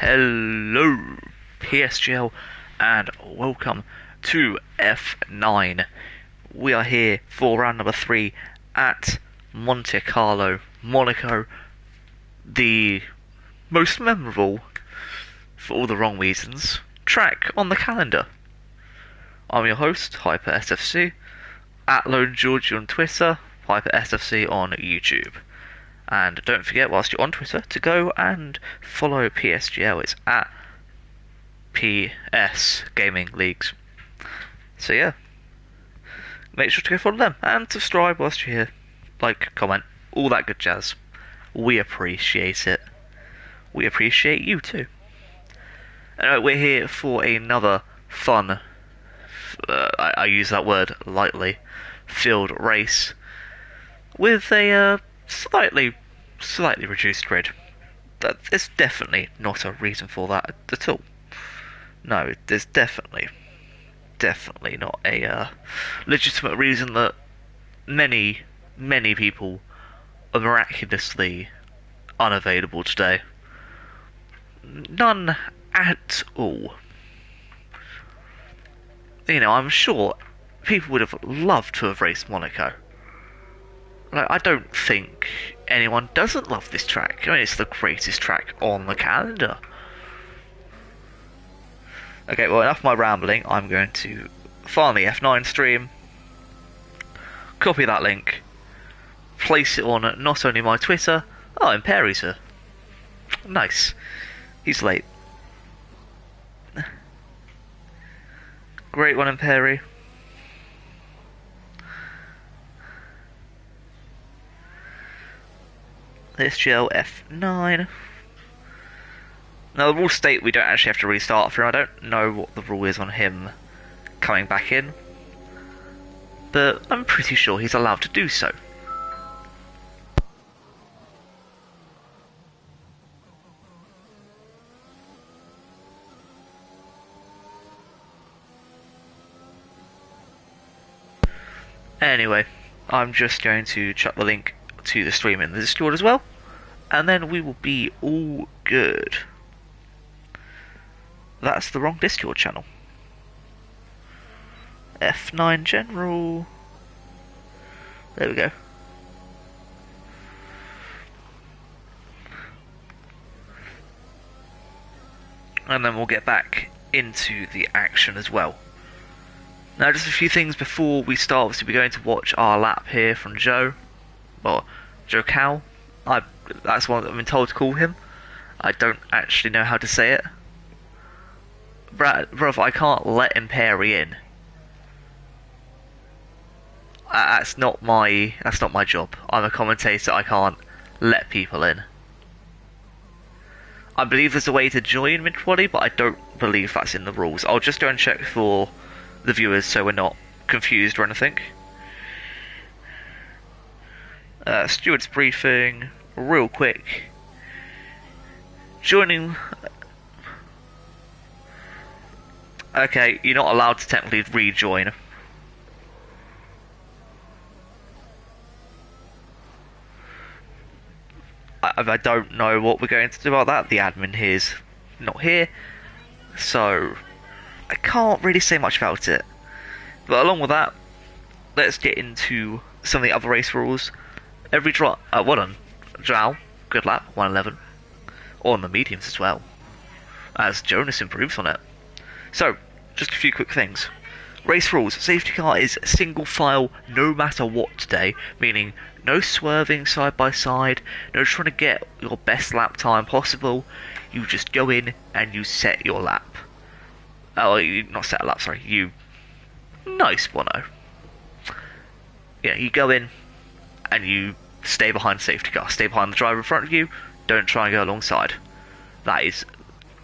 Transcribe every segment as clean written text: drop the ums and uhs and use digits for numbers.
Hello, PSGL, and welcome to F9. We are here for round number 3 at Monte Carlo, Monaco, the most memorable, for all the wrong reasons, track on the calendar. I'm your host, HyperSFC, at Lone Georgie on Twitter, HyperSFC on YouTube. And don't forget, whilst you're on Twitter, to go and follow PSGL. It's at PS Gaming Leagues. So yeah, make sure to go follow them and subscribe whilst you're here. Like, comment, all that good jazz. We appreciate it. We appreciate you too. Anyway, we're here for another fun, I use that word lightly, filled race with a slightly reduced grid. There's definitely not a reason for that at all. No, there's definitely not a legitimate reason that many people are miraculously unavailable today. None at all. You know, I'm sure people would have loved to have raced Monaco. Like, I don't think anyone doesn't love this track. I mean, it's the greatest track on the calendar. Okay, well, enough of my rambling. I'm going to find the F9 stream, copy that link, place it on not only my Twitter. Oh, and Perry's here. Nice. He's late. Great one in Perry. PSGL F9. Now the rules state we don't actually have to restart for him. I don't know what the rule is on him coming back in, but I'm pretty sure he's allowed to do so. Anyway, I'm just going to chuck the link to the stream in the Discord as well, and then we will be all good. That's the wrong Discord channel. F9 General. There we go. And then we'll get back into the action as well. Now, just a few things before we start. Obviously, we're going to watch our lap here from Joe. Well, Joe Cow. That's what I've been told to call him. I don't actually know how to say it. Bruv, I can't let Imperi in. That's not my job. I'm a commentator. I can't let people in. I believe there's a way to join mid-quali, but I don't believe that's in the rules. I'll just go and check for the viewers so we're not confused or anything. Steward's briefing, real quick. Joining. Okay, you're not allowed to technically rejoin. I don't know what we're going to do about that. The admin here's not here, so I can't really say much about it. But along with that, let's get into some of the other race rules. Every well done, Joao, good lap, 111. On the mediums as well, as Jonas improves on it. So, just a few quick things. Race rules. Safety car is single file no matter what today, meaning no swerving side by side, no trying to get your best lap time possible. You just go in and you set your lap. Oh, you not set a lap, sorry. You... Nice, Bono. Yeah, you go in and you stay behind the safety car. Stay behind the driver in front of you. Don't try and go alongside. That is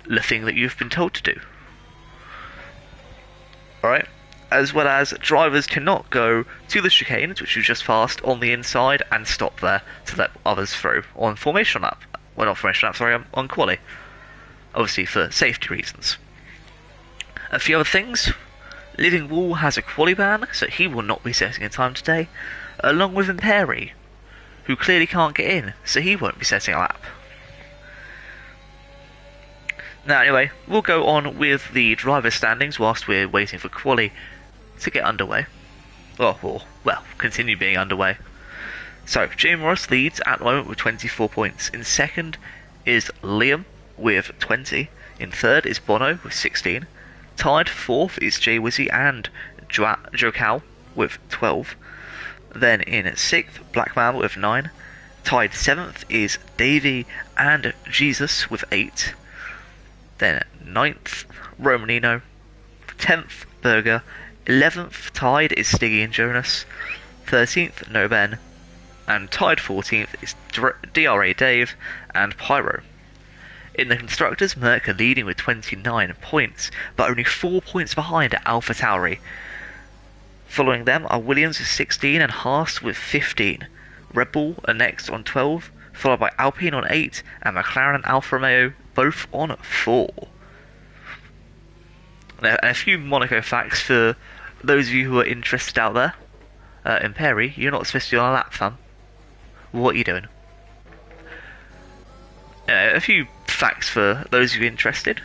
the thing that you've been told to do. Alright? As well as drivers cannot go to the chicanes, which you just passed, on the inside and stop there to let others through on formation lap. Well, not formation lap, sorry, on quali. Obviously for safety reasons. A few other things. Living Wall has a quali ban, so he will not be setting a time today, along with Imperi, who clearly can't get in, so he won't be setting a lap. Now, anyway, we'll go on with the driver standings whilst we're waiting for quali to get underway. Well, continue being underway. So, Jim Ross leads at the moment with 24 points. In second is Liam with 20. In third is Bono with 16. Tied fourth is Jay Wizzy and Joe Cal with 12. Then in sixth, Blackman with 9. Tied seventh is Davey and Jesus with 8. Then ninth, Romanino. 10th, Berger. 11th, tied is Stiggy and Jonas. 13th, No Ben. And tied 14th is DRA Dave and Pyro. In the constructors, Merck are leading with 29 points, but only 4 points behind Alpha Tauri. Following them are Williams with 16 and Haas with 15. Red Bull are next on 12, followed by Alpine on 8 and McLaren and Alfa Romeo both on 4. Now, a few Monaco facts for those of you who are interested out there. In Perry, you're not supposed to be on a lap, fam. What are you doing? A few facts for those of you interested.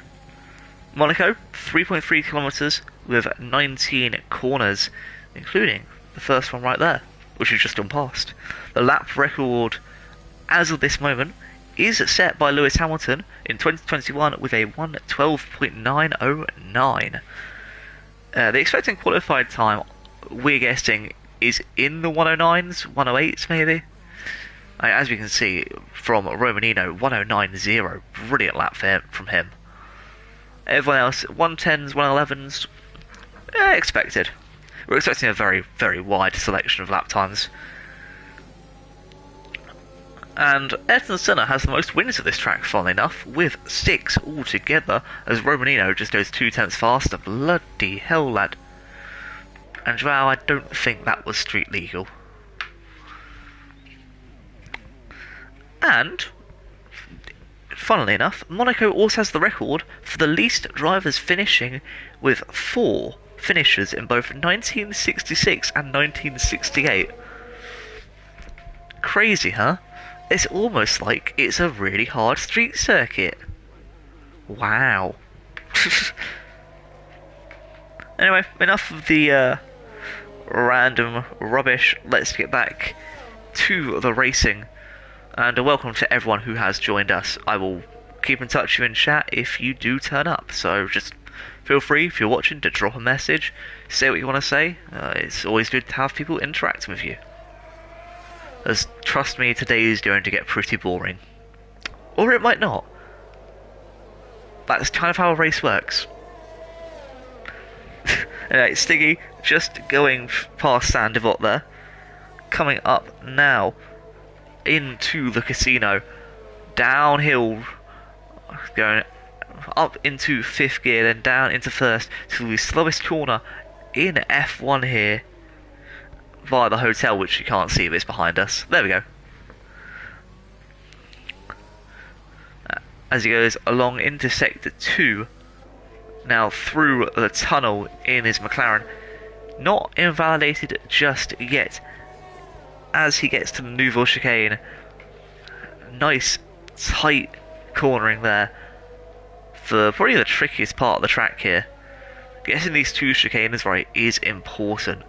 Monaco, 3.3 kilometers with 19 corners, including the first one right there, which we've just gone past. The lap record, as of this moment, is set by Lewis Hamilton in 2021 with a 1:12.909. The expected qualified time, we're guessing, is in the 109s, 108s maybe. As we can see from Romanino, 109.0, brilliant lap from him. Everyone else, 110s, 111s, expected. We're expecting a very, very wide selection of lap times. And Ayrton Senna has the most wins at this track, funnily enough, with 6 altogether, as Romanino just goes 2 tenths faster. Bloody hell, lad. And Joao, I don't think that was street legal. And, funnily enough, Monaco also has the record for the least drivers finishing, with 4 finishers in both 1966 and 1968. Crazy, huh? It's almost like it's a really hard street circuit. Wow. Anyway, enough of the random rubbish. Let's get back to the racing. And a welcome to everyone who has joined us. I will keep in touch with you in chat if you do turn up. So just feel free, if you're watching, to drop a message, say what you want to say. It's always good to have people interacting with you. As, trust me, today is going to get pretty boring. Or it might not. That's kind of how a race works. Anyway, Stiggy just going past Sandivot there. Coming up now into the casino. Downhill. Going up into 5th gear, then down into 1st to the slowest corner in F1 here. Via the hotel, which you can't see, but it's behind us. There we go. As he goes along into Sector 2, now through the tunnel in his McLaren. Not invalidated just yet. As he gets to the Nouvelle chicane, nice tight cornering there for probably the trickiest part of the track here. Getting these 2 chicanes right is important.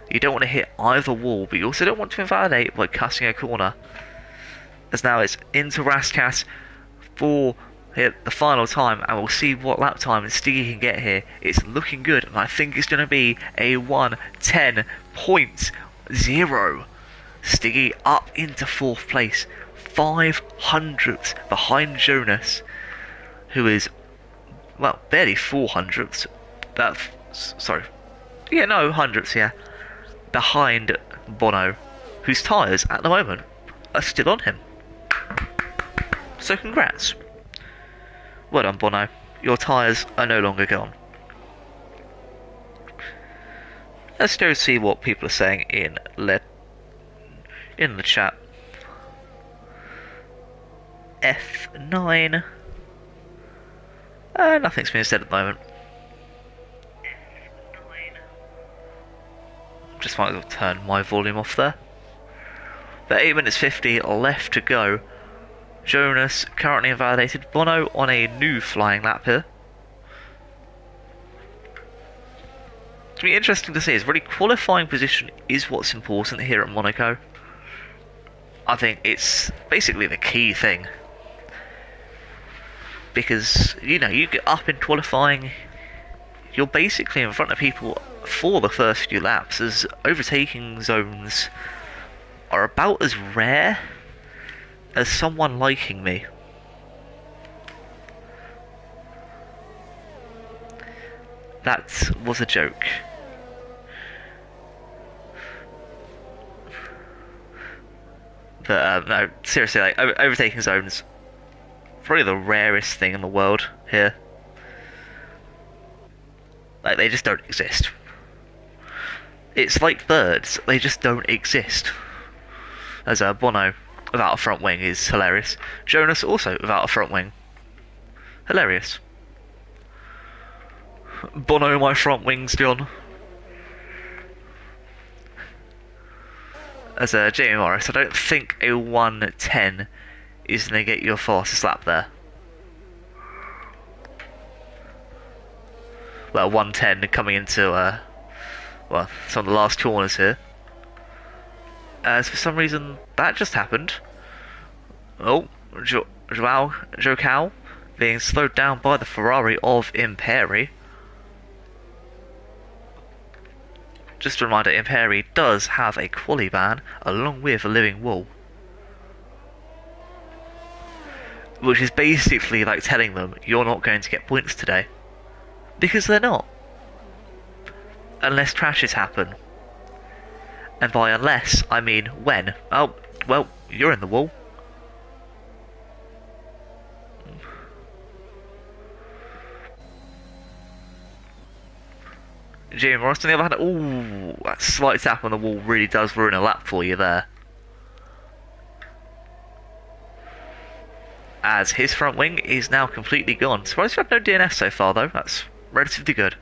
You don't want to hit either wall, but you also don't want to invalidate by cutting a corner. As now it's into Raskas for the final time, and we'll see what lap time Stiggy can get here. It's looking good, and I think it's going to be a 1:10.0. Stiggy up into 4th place, 500ths behind Jonas, who is, well, barely 400ths. Hundredths, yeah. Behind Bono, whose tyres at the moment are still on him. So congrats. Well done, Bono. Your tyres are no longer gone. Let's go see what people are saying in the chat. F9. Nothing's been said at the moment. Just might as well turn my volume off there. But 8 minutes 50 left to go. Jonas currently invalidated. Bono on a new flying lap here. It's going to be interesting to see. Is really qualifying position is what's important here at Monaco. I think it's basically the key thing. Because, you know, you get up in qualifying, you're basically in front of people for the first few laps, as overtaking zones are about as rare as someone liking me. That was a joke. But no, seriously, like overtaking zones, probably the rarest thing in the world here. Like, they just don't exist. It's like birds, they just don't exist. As Bono without a front wing is hilarious. Jonas also without a front wing. Hilarious. Bono, my front wing's gone. As Jamie Morris, I don't think a 110 is going to get you a fastest lap there. Well, 110 coming into, well, some of the last corners here. As for some reason, that just happened. Oh, Joao being slowed down by the Ferrari of Imperi. Just a reminder, Imperi does have a quali ban along with a living wall. Which is basically like telling them, you're not going to get points today. Because they're not. Unless crashes happen. And by unless, I mean when. Oh, well, you're in the wall. Jamie Morris on the other hand, ooh, that slight tap on the wall really does ruin a lap for you there. As his front wing is now completely gone. Surprised we have no DNF so far though, that's relatively good.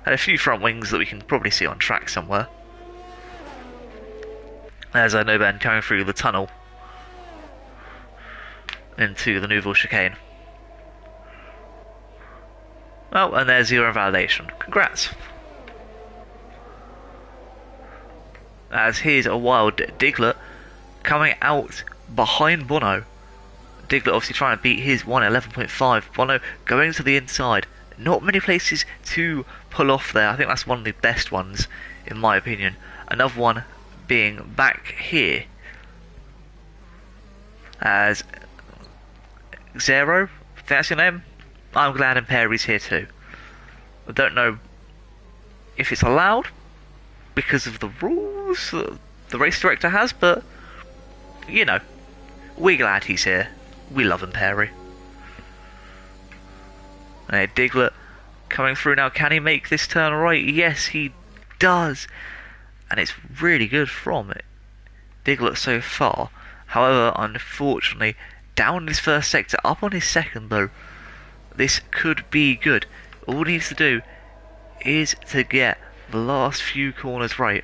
And a few front wings that we can probably see on track somewhere. There's Noben coming through the tunnel into the Nouvelle chicane. Oh, and there's your invalidation. Congrats. As here's a wild Diglett coming out behind Bono. Diglett obviously trying to beat his 111.5. Bono going to the inside. Not many places to pull off there. I think that's one of the best ones, in my opinion. Another one being back here. As Zero, I think that's your name? I'm glad Imperi's here too. I don't know if it's allowed because of the rules that the race director has, but you know, we're glad he's here. We love Imperi. And Diglett coming through now. Can he make this turn right? Yes, he does. And it's really good from it. Diglett so far. However, unfortunately, down in his first sector, up on his second though. This could be good. All he needs to do is to get the last few corners right.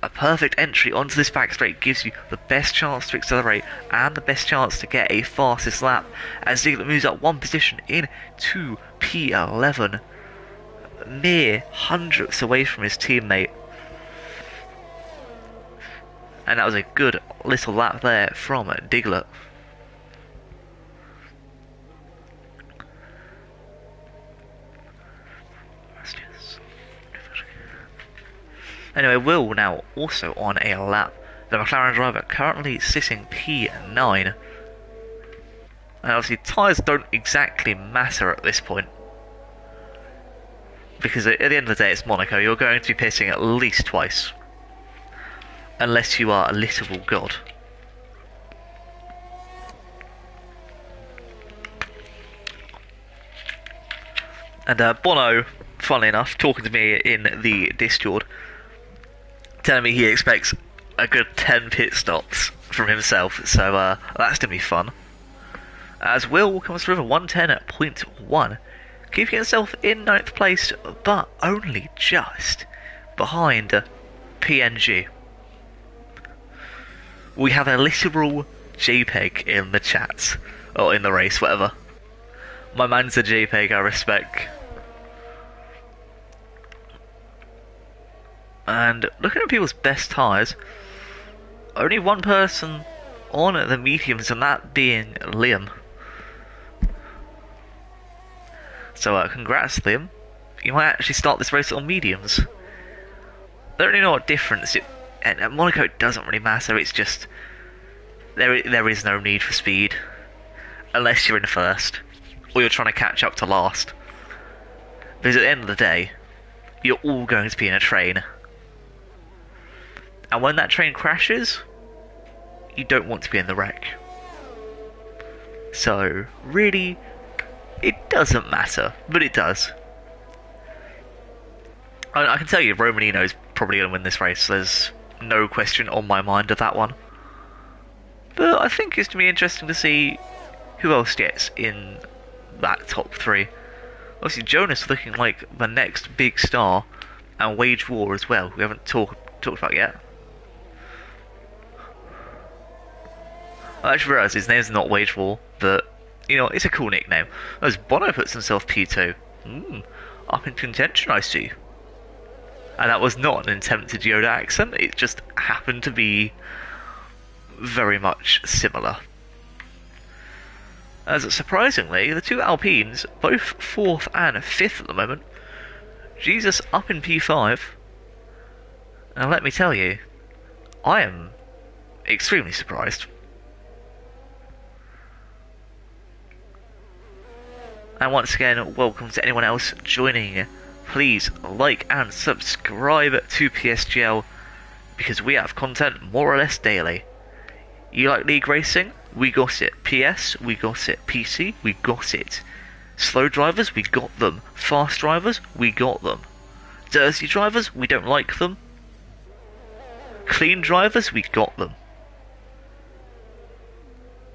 A perfect entry onto this back straight gives you the best chance to accelerate and the best chance to get a fastest lap as Diglett moves up one position into P11. Mere hundredths away from his teammate. And that was a good little lap there from Diglett. Anyway, Will now also on a lap. The McLaren driver currently sitting P9. And obviously tyres don't exactly matter at this point. Because at the end of the day it's Monaco, you're going to be pitting at least twice. Unless you are a literal god. And Bono, funnily enough, talking to me in the Discord, telling me he expects a good 10 pit stops from himself, so that's going to be fun. As Will comes through a 110.1, keeping himself in 9th place, but only just behind PNG. We have a literal JPEG in the chat. Or in the race, whatever. My man's a JPEG, I respect. And looking at people's best tyres, only one person on the mediums, and that being Liam. So congrats, Liam. You might actually start this race on mediums. I don't really know what difference it... And at Monaco it doesn't really matter, it's just... There is no need for speed. Unless you're in first. Or you're trying to catch up to last. Because at the end of the day, you're all going to be in a train. And when that train crashes, you don't want to be in the wreck. So, really, it doesn't matter, but it does. I can tell you, Romanino's probably going to win this race. There's no question on my mind of that one. But I think it's going to be interesting to see who else gets in that top three. Obviously, Jonas looking like the next big star, and Wage War as well, we haven't talked about yet. I actually realised his name's not Wage War, but, you know, it's a cool nickname. As Bono puts himself P2. Up in contention, I see. And that was not an attempted Yoda accent, it just happened to be very much similar. As surprisingly, the two Alpines, both 4th and 5th at the moment. Jesus up in P5. And let me tell you, I am extremely surprised. And once again, welcome to anyone else joining. Please like and subscribe to PSGL, because we have content more or less daily. You like league racing? We got it. PS? We got it. PC? We got it. Slow drivers? We got them. Fast drivers? We got them. Dirty drivers? We don't like them. Clean drivers? We got them.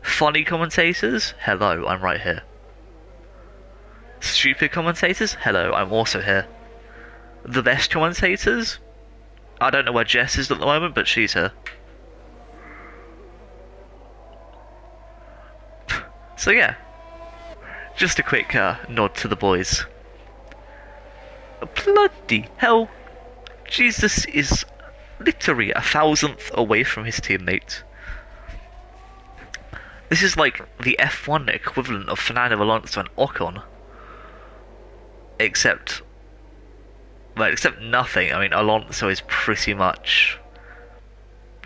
Funny commentators? Hello, I'm right here. Stupid commentators? Hello, I'm also here. The best commentators? I don't know where Jess is at the moment, but she's here. So yeah, just a quick nod to the boys. Bloody hell, Jesus is literally 1,000th away from his teammate. This is like the F1 equivalent of Fernando Alonso and Ocon. Except nothing. I mean, Alonso is pretty much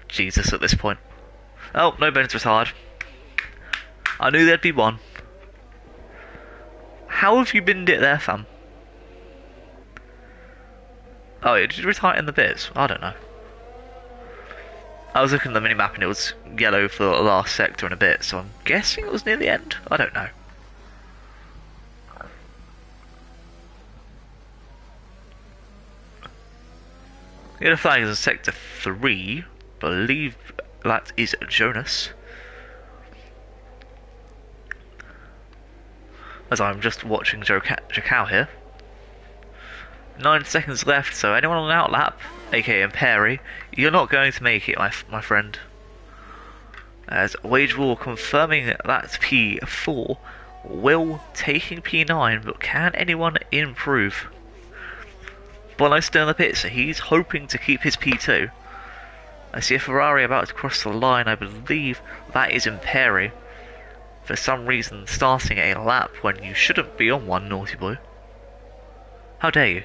Jesus at this point. Oh, no, Ben's retired. I knew there'd be one. How have you binned it there, fam? Oh, did you retire in the bits? I don't know. I was looking at the minimap and it was yellow for the last sector and a bit, so I'm guessing it was near the end? I don't know. Yellow flag is in sector 3. Believe that is Jonas. As I'm just watching Jacau here. 9 seconds left, so anyone on an outlap, aka Perry, you're not going to make it, my friend. As Wage War confirming that's P4, Will taking P9, but can anyone improve? Bono's still in the pit, so he's hoping to keep his P2. I see a Ferrari about to cross the line, I believe that is Imperi. For some reason starting a lap when you shouldn't be on one, naughty boy. How dare you?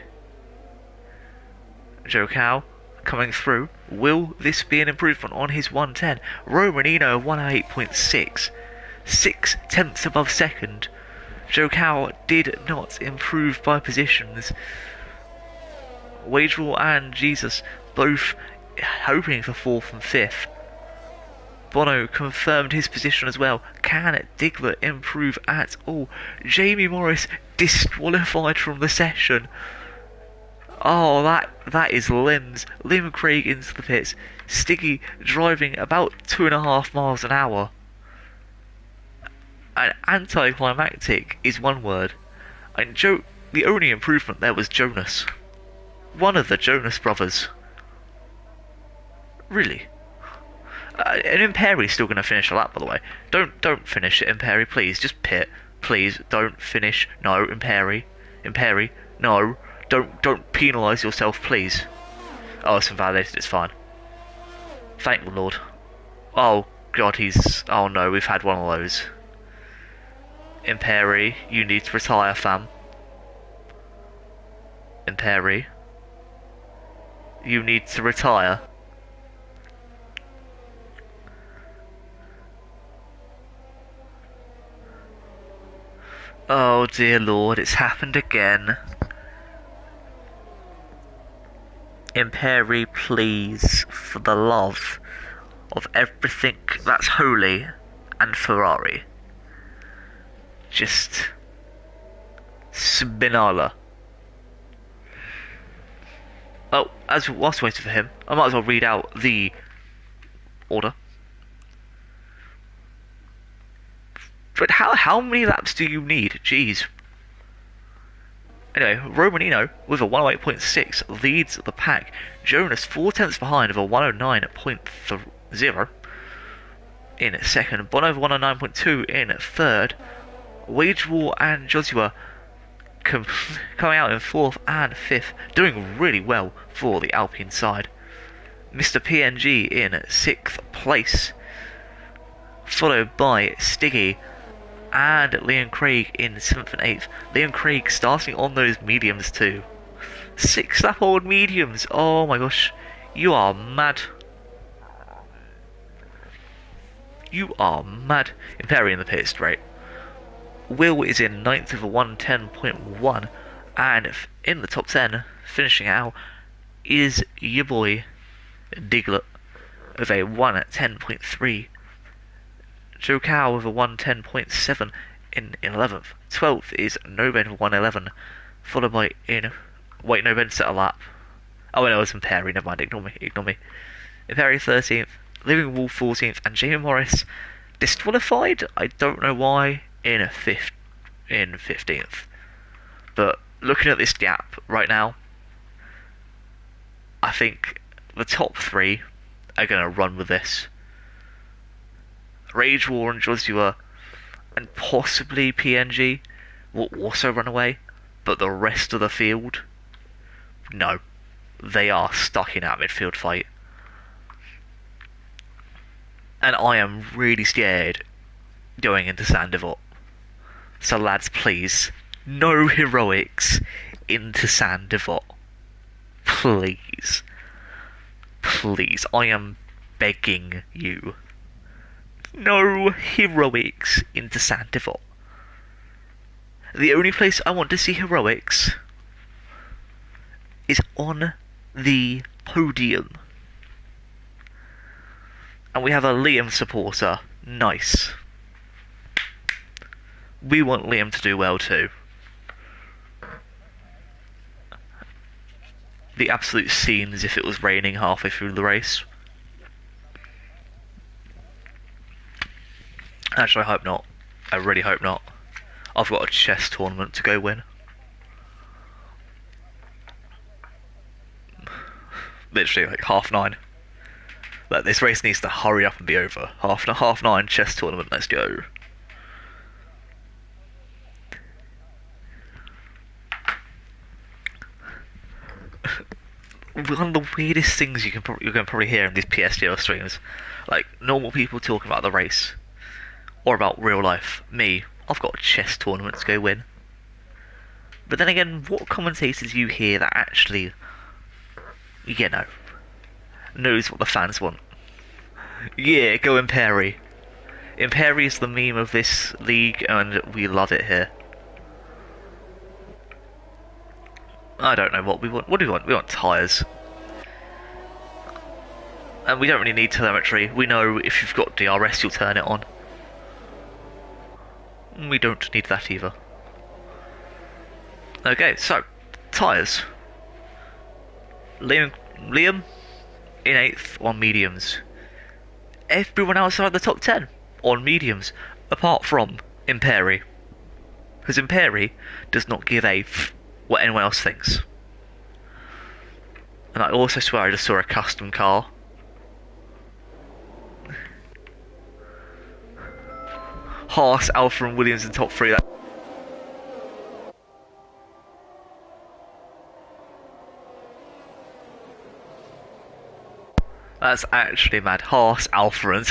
Joe Cow coming through. Will this be an improvement on his 110? Romanino 108.6. 6 tenths above second. Joe Cow did not improve by positions. Wagerall and Jesus both hoping for 4th and 5th. Bono confirmed his position as well. Can Diggler improve at all? Jamie Morris disqualified from the session. Oh, that is Lim's. Lim Craig into the pits. Stiggy driving about 2.5 miles an hour. And anticlimactic is one word. And the only improvement there was Jonas. One of the Jonas brothers. Really? And Imperi's still going to finish a lap, by the way. Don't finish it, Imperi, please. Just pit, please. Don't finish. No, Imperi, no. Don't penalise yourself, please. Oh, it's invalidated. It's fine. Thank the Lord. Oh God, he's. Oh no, we've had one of those. Imperi, you need to retire, fam. Imperi, you need to retire. Oh dear Lord, it's happened again. Imperi, please, for the love of everything that's holy and Ferrari, just Spinala. Oh, whilst waiting for him, I might as well read out the order. But how many laps do you need? Jeez. Anyway, Romanino with a 108.6 leads the pack. Jonas 4 tenths behind with a 109.0 in second. Bono 109.2 in third. Wage War and Joshua coming out in fourth and fifth, doing really well for the Alpine side. Mr. PNG in sixth place, followed by Stiggy and Leon Craig in 7th and 8th. Leon Craig starting on those mediums too. 6 lap old mediums. Oh my gosh. You are mad. You are mad. Imperi in the pit straight. Will is in 9th with a 110.1. And in the top 10, finishing out, is your boy Diglett with a 110.3. Joe Cow with a 110.7 in 11th. 12th is No Ben with 111, followed by Wait, No Ben set a lap. Oh, no, it was Imperi, never mind, ignore me. Imperi 13th, Living Wolf 14th, and Jamie Morris disqualified, I don't know why, in 15th. But looking at this gap right now, I think the top 3 are going to run with this. Rage War and Joshua and possibly PNG will also run away, but the rest of the field, no, they are stuck in that midfield fight. And I am really scared going into Sandivot. So lads, please, no heroics into Sandivot. Please. Please, I am begging you. No heroics into Sandivot. The only place I want to see heroics is on the podium. And we have a Liam supporter. Nice. We want Liam to do well too. The absolute scene as if it was raining halfway through the race. Actually, I hope not. I really hope not. I've got a chess tournament to go win. Literally, like 9:30. Like, this race needs to hurry up and be over. 9:30 chess tournament, let's go. One of the weirdest things you're going to probably hear in these PSGL streams, like normal people talking about the race, or about real life. Me, I've got a chess tournament to go win. But then again, what commentators you hear that actually, you know, knows what the fans want? Yeah, go Imperi. Imperi is the meme of this league, and we love it here. I don't know what we want. What do we want? We want tyres. And we don't really need telemetry. We know if you've got DRS, you'll turn it on. We don't need that either. Okay, so, tyres. Liam in 8th on mediums. Everyone outside the top 10 on mediums, apart from Imperi. Because Imperi does not give a f what anyone else thinks. And I also swear I just saw a custom car. Haas, Alpha and Williams in top three. That's actually mad. Haas, Alpha and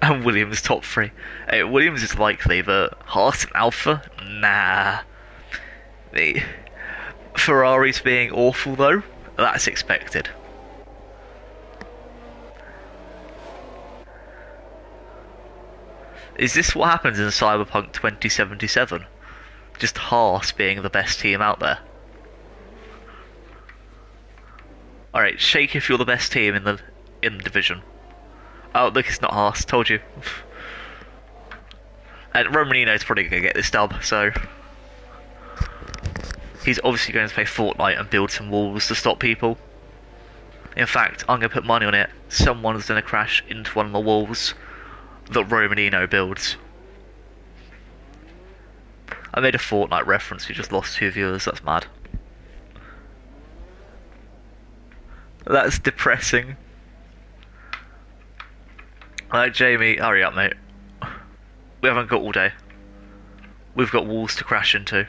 and Williams top three. Williams is likely, but Haas and Alpha? Nah. The Ferraris being awful though, that's expected. Is this what happens in Cyberpunk 2077? Just Haas being the best team out there? Alright, shake if you're the best team in the division. Oh, look, it's not Haas, told you. And Romanino's probably going to get this dub, so... He's obviously going to play Fortnite and build some walls to stop people. In fact, I'm going to put money on it. Someone's going to crash into one of the walls that Romanino builds. I made a Fortnite reference, we just lost 2 viewers, that's mad. That's depressing. Alright, Jamie, hurry up, mate. We haven't got all day. We've got walls to crash into.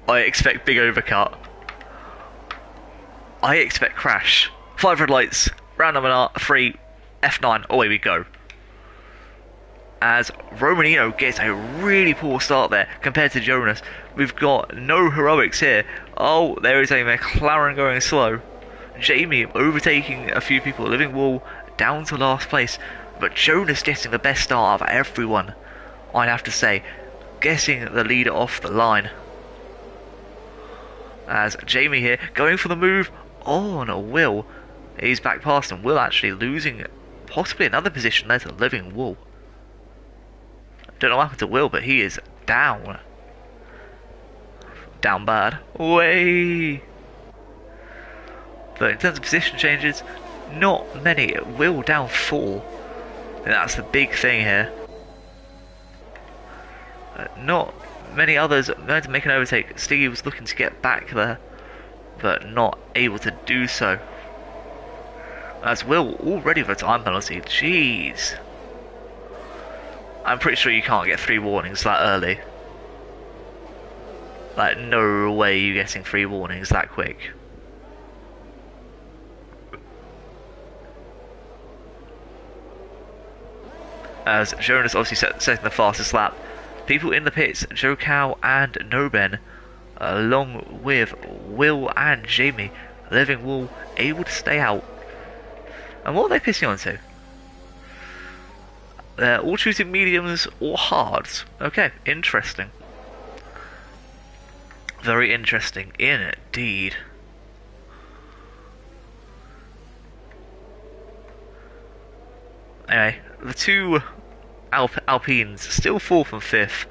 I expect big overcut. I expect crash. 5 red lights, round number 3, F9, away we go. As Romanino gets a really poor start there compared to Jonas. We've got no heroics here. Oh, there is a McLaren going slow. Jamie overtaking a few people, living wall down to last place. But Jonas getting the best start of everyone, I'd have to say. Getting the leader off the line. As Jamie here going for the move on Will. He's back past him. Will actually losing possibly another position there to living wall. Don't know what happened to Will, but he is down. Down bad. Way. But in terms of position changes, not many. Will down 4. And that's the big thing here. Not many others going to make an overtake. Stiggy was looking to get back there, but not able to do so. As Will already for a time penalty. Jeez. I'm pretty sure you can't get 3 warnings that early. Like, no way you're getting 3 warnings that quick. As Jonas obviously setting the fastest lap. People in the pits, Joe Cow and Noben, along with Will and Jamie, living wall, able to stay out. And what are they pissing onto? They're all choosing mediums or hards. Okay, interesting. Very interesting indeed. Anyway, the 2 Alpines still 4th and 5th.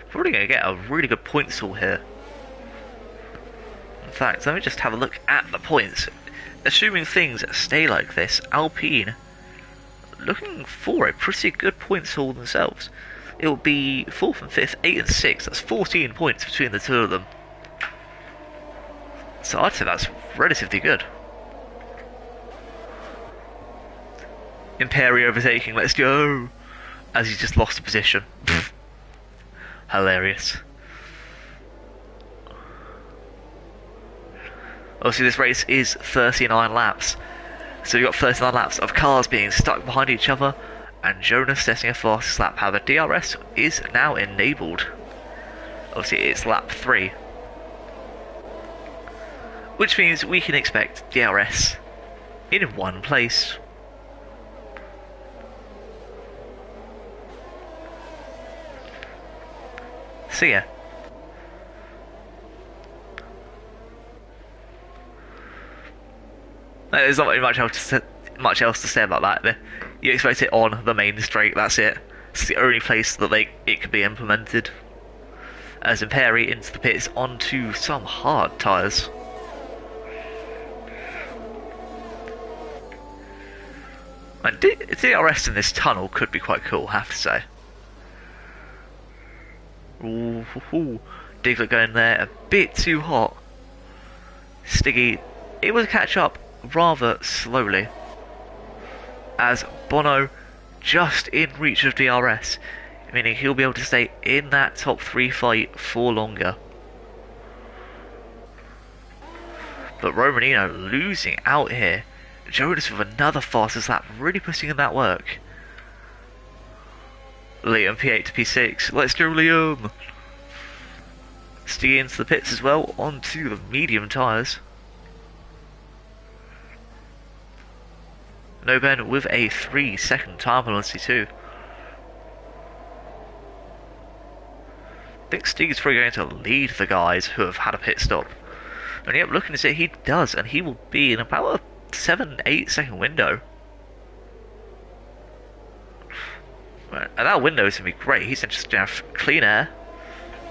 Probably going to get a really good points haul here. In fact, let me just have a look at the points. Assuming things stay like this, Alpine looking for a pretty good points haul themselves. It will be 4th and 5th, 8 and 6. That's 14 points between the 2 of them. So I'd say that's relatively good. Imperi overtaking, let's go! As he just lost a position. Hilarious. Obviously this race is 39 laps. So you've got 39 laps of cars being stuck behind each other, and Jonas setting a fastest lap. However, DRS is now enabled. Obviously it's lap 3. Which means we can expect DRS in one place. So yeah. There's not really much else to say about that. You expect it on the main straight, that's it. It's the only place that it could be implemented. As Imperi into the pits onto some hard tyres. And DRS in this tunnel could be quite cool, I have to say. Ooh, Diglett going there a bit too hot. Stiggy able to catch up rather slowly. As Bono just in reach of DRS. meaning he'll be able to stay in that top 3 fight for longer. But Romanino losing out here. Jonas with another fastest lap, really putting in that work. Liam P8 to P6. Let's go, Liam! Stiggy into the pits as well, onto the medium tyres. No Ben with a 3-second time penalty too. I think Stiggy's probably going to lead the guys who have had a pit stop. And yep, looking at it, he does, and he will be in about a 7-8 second window. And that window is going to be great. He's just going to have clean air,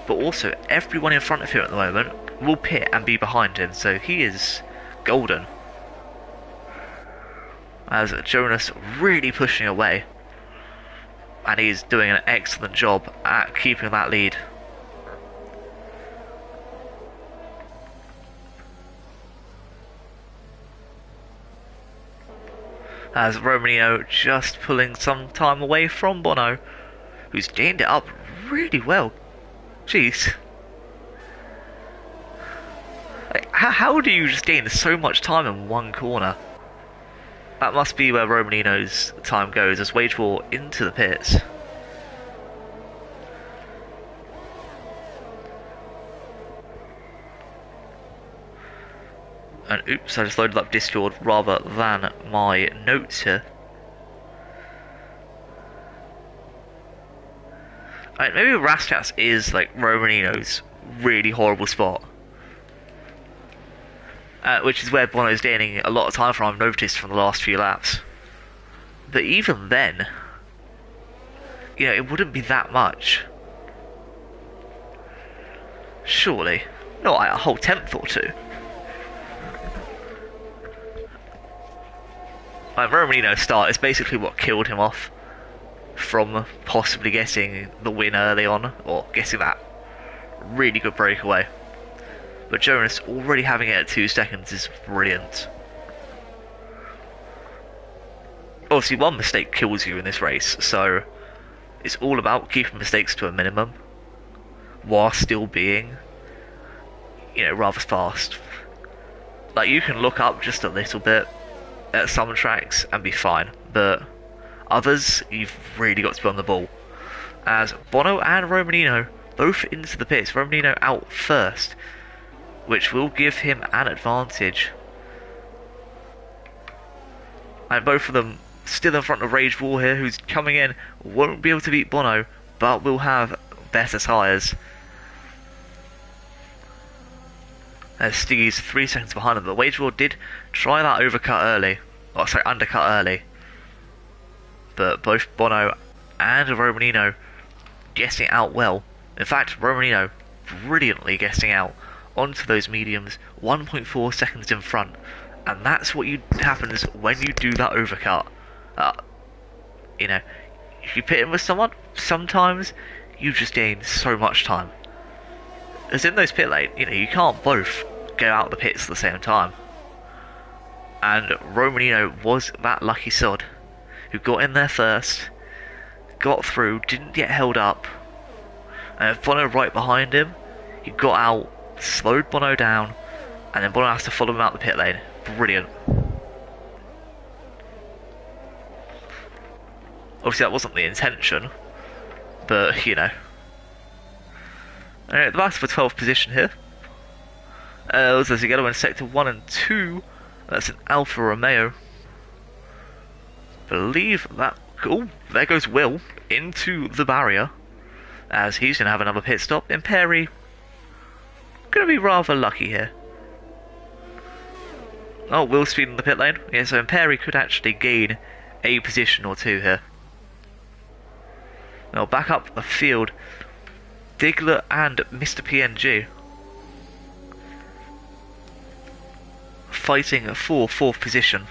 but also everyone in front of him at the moment will pit and be behind him, so he is golden. As Jonas really pushing away, and he's doing an excellent job at keeping that lead. As Romanino just pulling some time away from Bono, who's gained it up really well. Jeez. Like, how do you just gain so much time in one corner? That must be where Romanino's time goes, as Wage War into the pits. And oops, I just loaded up Discord rather than my notes here. Alright, maybe Rascats is like Romanino's really horrible spot. Which is where Bono's gaining a lot of time from, I've noticed from the last few laps. But even then, you know, it wouldn't be that much. Surely. Not like a whole tenth or two. Like, Romanino's start is basically what killed him off from possibly getting the win early on, or getting that really good breakaway. But Jonas already having it at 2 seconds is brilliant. Obviously, one mistake kills you in this race, so it's all about keeping mistakes to a minimum while still being, you know, rather fast. Like, you can look up just a little bit at some tracks and be fine, but others, you've really got to be on the ball. As Bono and Romanino both into the pits, Romanino out first, which will give him an advantage. And both of them still in front of Rage War here, who's coming in, won't be able to beat Bono, but will have better tyres. As Stiggy's 3 seconds behind him, but Wage War did try that undercut early. But both Bono and Romanino getting out well. In fact, Romanino brilliantly getting out onto those mediums, 1.4 seconds in front, and that's what happens when you do that overcut. You know, if you pit in with someone, sometimes you just gain so much time. As in those pit lane, you know, you can't both go out the pits at the same time. And Romanino was that lucky sod who got in there first, got through, didn't get held up, and Bono right behind him, he got out, slowed Bono down, and then Bono has to follow him out the pit lane. Brilliant. Obviously that wasn't the intention, but you know. Alright, the back for 12th position here. There's a yellow in sector 1 and 2. That's an Alfa Romeo. Believe that. Oh, there goes Will into the barrier, as he's going to have another pit stop. And Perry going to be rather lucky here. Oh, Will speed in the pit lane. Yeah, so Perry could actually gain a position or two here. Now back up the field, Diggler and Mr. PNG fighting for 4th position.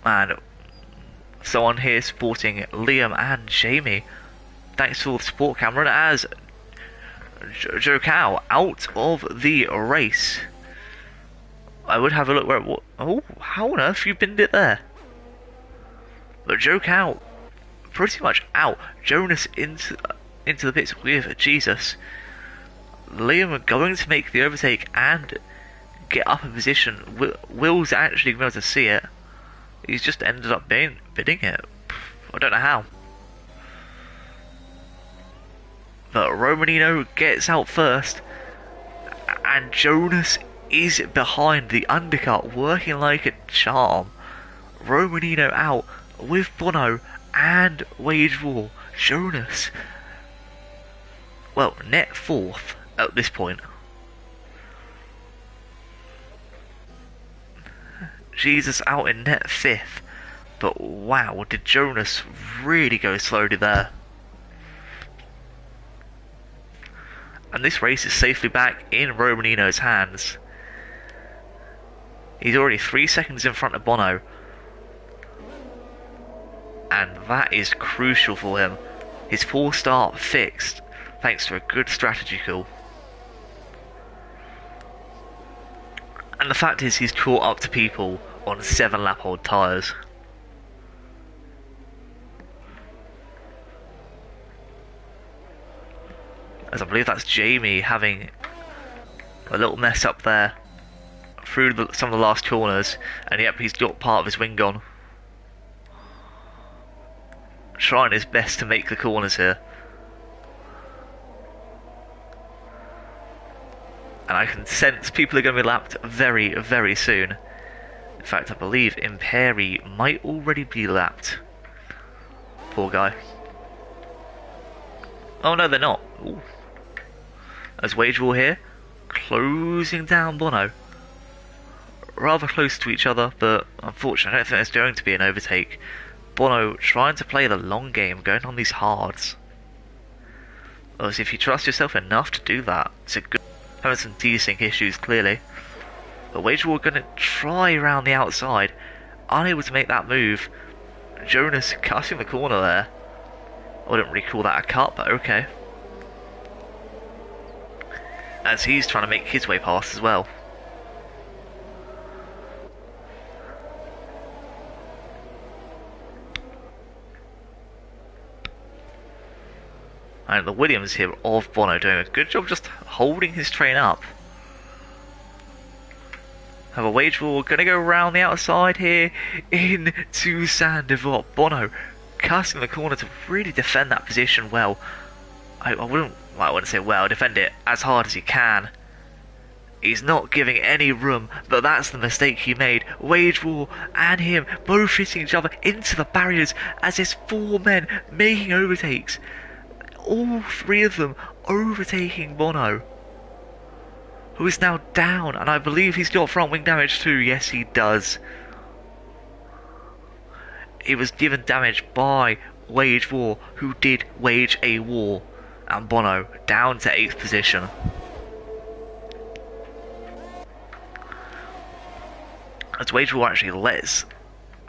And someone here supporting Liam and Jamie. Thanks for the support, Cameron, as Joe Cow out of the race. I would have a look where it was. Oh, how on earth you binned it there? But Joe Cow pretty much out. Jonas into the pits with Jesus. Liam going to make the overtake and get up in position. Will's actually going to be able to see it. He's just ended up bidding it. I don't know how. But Romanino gets out first, and Jonas is behind the undercut, working like a charm. Romanino out with Bono and Wage War. Jonas, well, net fourth at this point. Jesus out in net fifth. But wow, did Jonas really go slowly there. And this race is safely back in Romanino's hands. He's already 3 seconds in front of Bono. And that is crucial for him. His 4-start fixed, thanks to a good strategy call. And the fact is, he's caught up to people on 7-lap-old tyres. As I believe that's Jamie having a little mess up there through some of the last corners, and yep, he's got part of his wing gone. Trying his best to make the corners here. And I can sense people are going to be lapped very, very soon. In fact, I believe Imperi might already be lapped. Poor guy. Oh no, they're not. Ooh. As Wage War here, closing down Bono. Rather close to each other, but unfortunately I don't think there's going to be an overtake. Bono trying to play the long game, going on these hards. Obviously, if you trust yourself enough to do that, it's a good... Having some desync issues, clearly. But Wage War going to try around the outside, unable to make that move. Jonas cutting the corner there. I wouldn't really call that a cut, but okay. As he's trying to make his way past as well. And the Williams here of Bono doing a good job just holding his train up. Have a Wage War going to go around the outside here into Sandevot. Bono cutting the corner to really defend that position well. I wouldn't say well, defend it as hard as he can. He's not giving any room, but that's the mistake he made. Wage War and him both hitting each other into the barriers as there's 4 men making overtakes. All 3 of them overtaking Bono, who is now down, and I believe he's got front wing damage too. Yes, he does. He was given damage by Wage War, who did wage a war, and Bono down to 8th position. As Wage War actually lets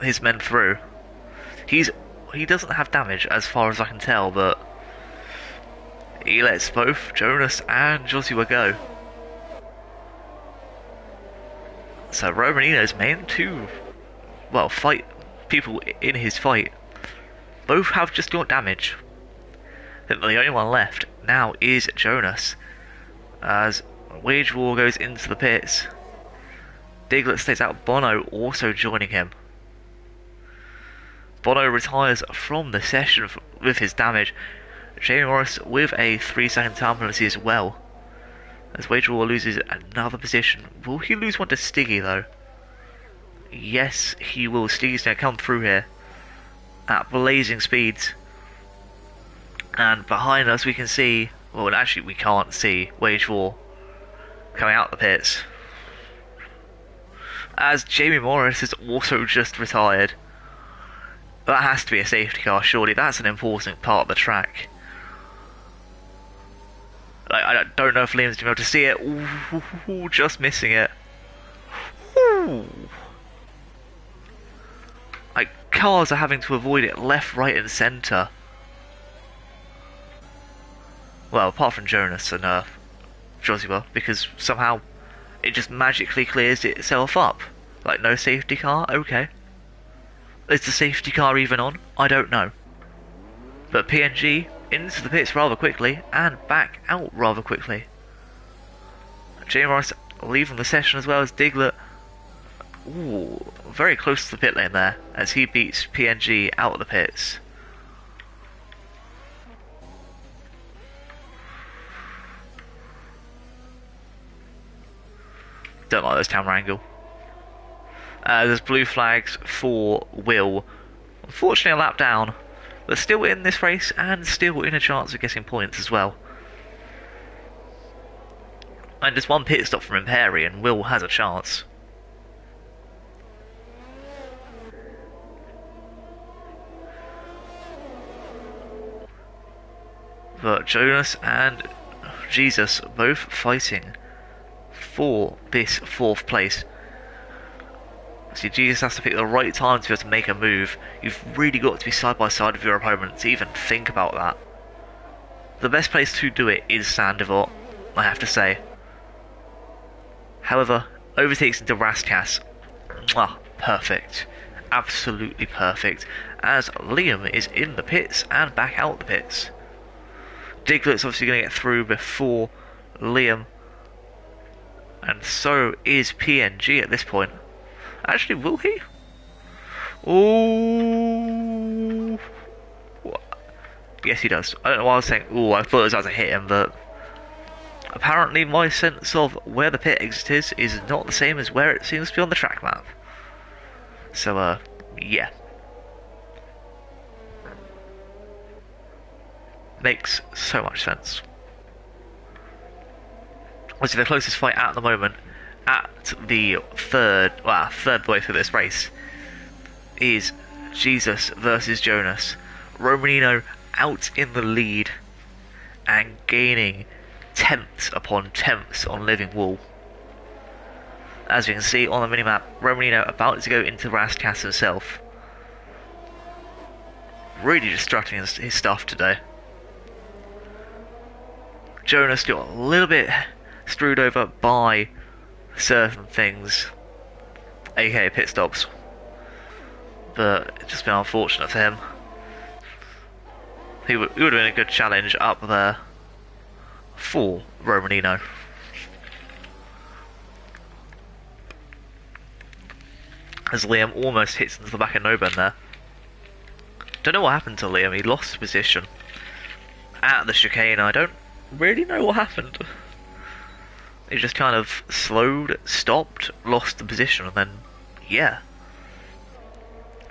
his men through. He doesn't have damage as far as I can tell, but he lets both Jonas and Joshua go. So Romanino's main 2, well, fight people in his fight, both have just got damage. I think the only one left now is Jonas, as Wage War goes into the pits. Diglett stays out, Bono also joining him. Bono retires from the session with his damage. Jamie Morris with a 3-second time penalty as well. As Wage War loses another position. Will he lose one to Stiggy though? Yes, he will. Stiggy's going to come through here at blazing speeds. And behind us we can see, well actually we can't see, Wage War coming out the pits. As Jamie Morris has also just retired. That has to be a safety car, surely. That's an important part of the track. I don't know if Liam's going to be able to see it. Ooh, just missing it. Ooh. Like, cars are having to avoid it left, right and centre. Well, apart from Jonas and Joshua, because somehow it just magically clears itself up. Like, no safety car? Okay. Is the safety car even on? I don't know. But PNG into the pits rather quickly and back out rather quickly. J. Morris leaving the session as well as Diglett. Ooh, very close to the pit lane there as he beats PNG out of the pits. Don't like this camera angle. There's blue flags for Will. Unfortunately a lap down, but still in this race and still in a chance of getting points as well. And just one pit stop from Imperi and Will has a chance. But Jonas and Jesus both fighting for this 4th place. See, Jesus has to pick the right time to be able to make a move. You've really got to be side by side with your opponent to even think about that. The best place to do it is Sandivort, I have to say. However, overtakes into Raskas. Mwah, perfect. Absolutely perfect. As Liam is in the pits and back out the pits. Diglett's obviously going to get through before Liam. And so is PNG at this point. Actually, will he? Oh, yes, he does. I don't know why I was saying, oh, I thought it was as I hit him, but apparently my sense of where the pit exit is not the same as where it seems to be on the track map. So, yeah. Makes so much sense. Obviously, the closest fight at the moment, at the third way through this race, is Jesus versus Jonas. Romanino out in the lead and gaining tenths upon tenths on Living Wall. As you can see on the minimap, Romanino about to go into Raskas himself. Really just strutting his stuff today. Jonas got a little bit screwed over by certain things, aka pit stops, but it's just been unfortunate for him. He would have been a good challenge up there for Romanino. As Liam almost hits into the back of Noben there. Don't know what happened to Liam, he lost position at the chicane. I don't really know what happened. He just kind of slowed, stopped, lost the position, and then, yeah.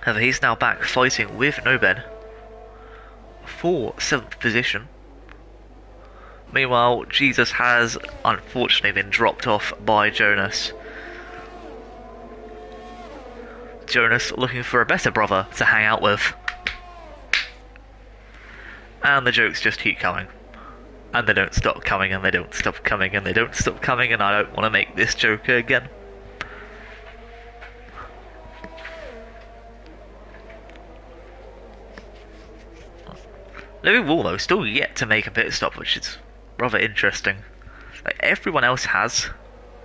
However, he's now back fighting with Noben for 7th position. Meanwhile, Jesus has unfortunately been dropped off by Jonas. Jonas looking for a better brother to hang out with. And the jokes just keep coming. And they don't stop coming, and they don't stop coming, and they don't stop coming, and I don't want to make this joke again. Living Wall, though, still yet to make a pit stop, which is rather interesting. Like, everyone else has.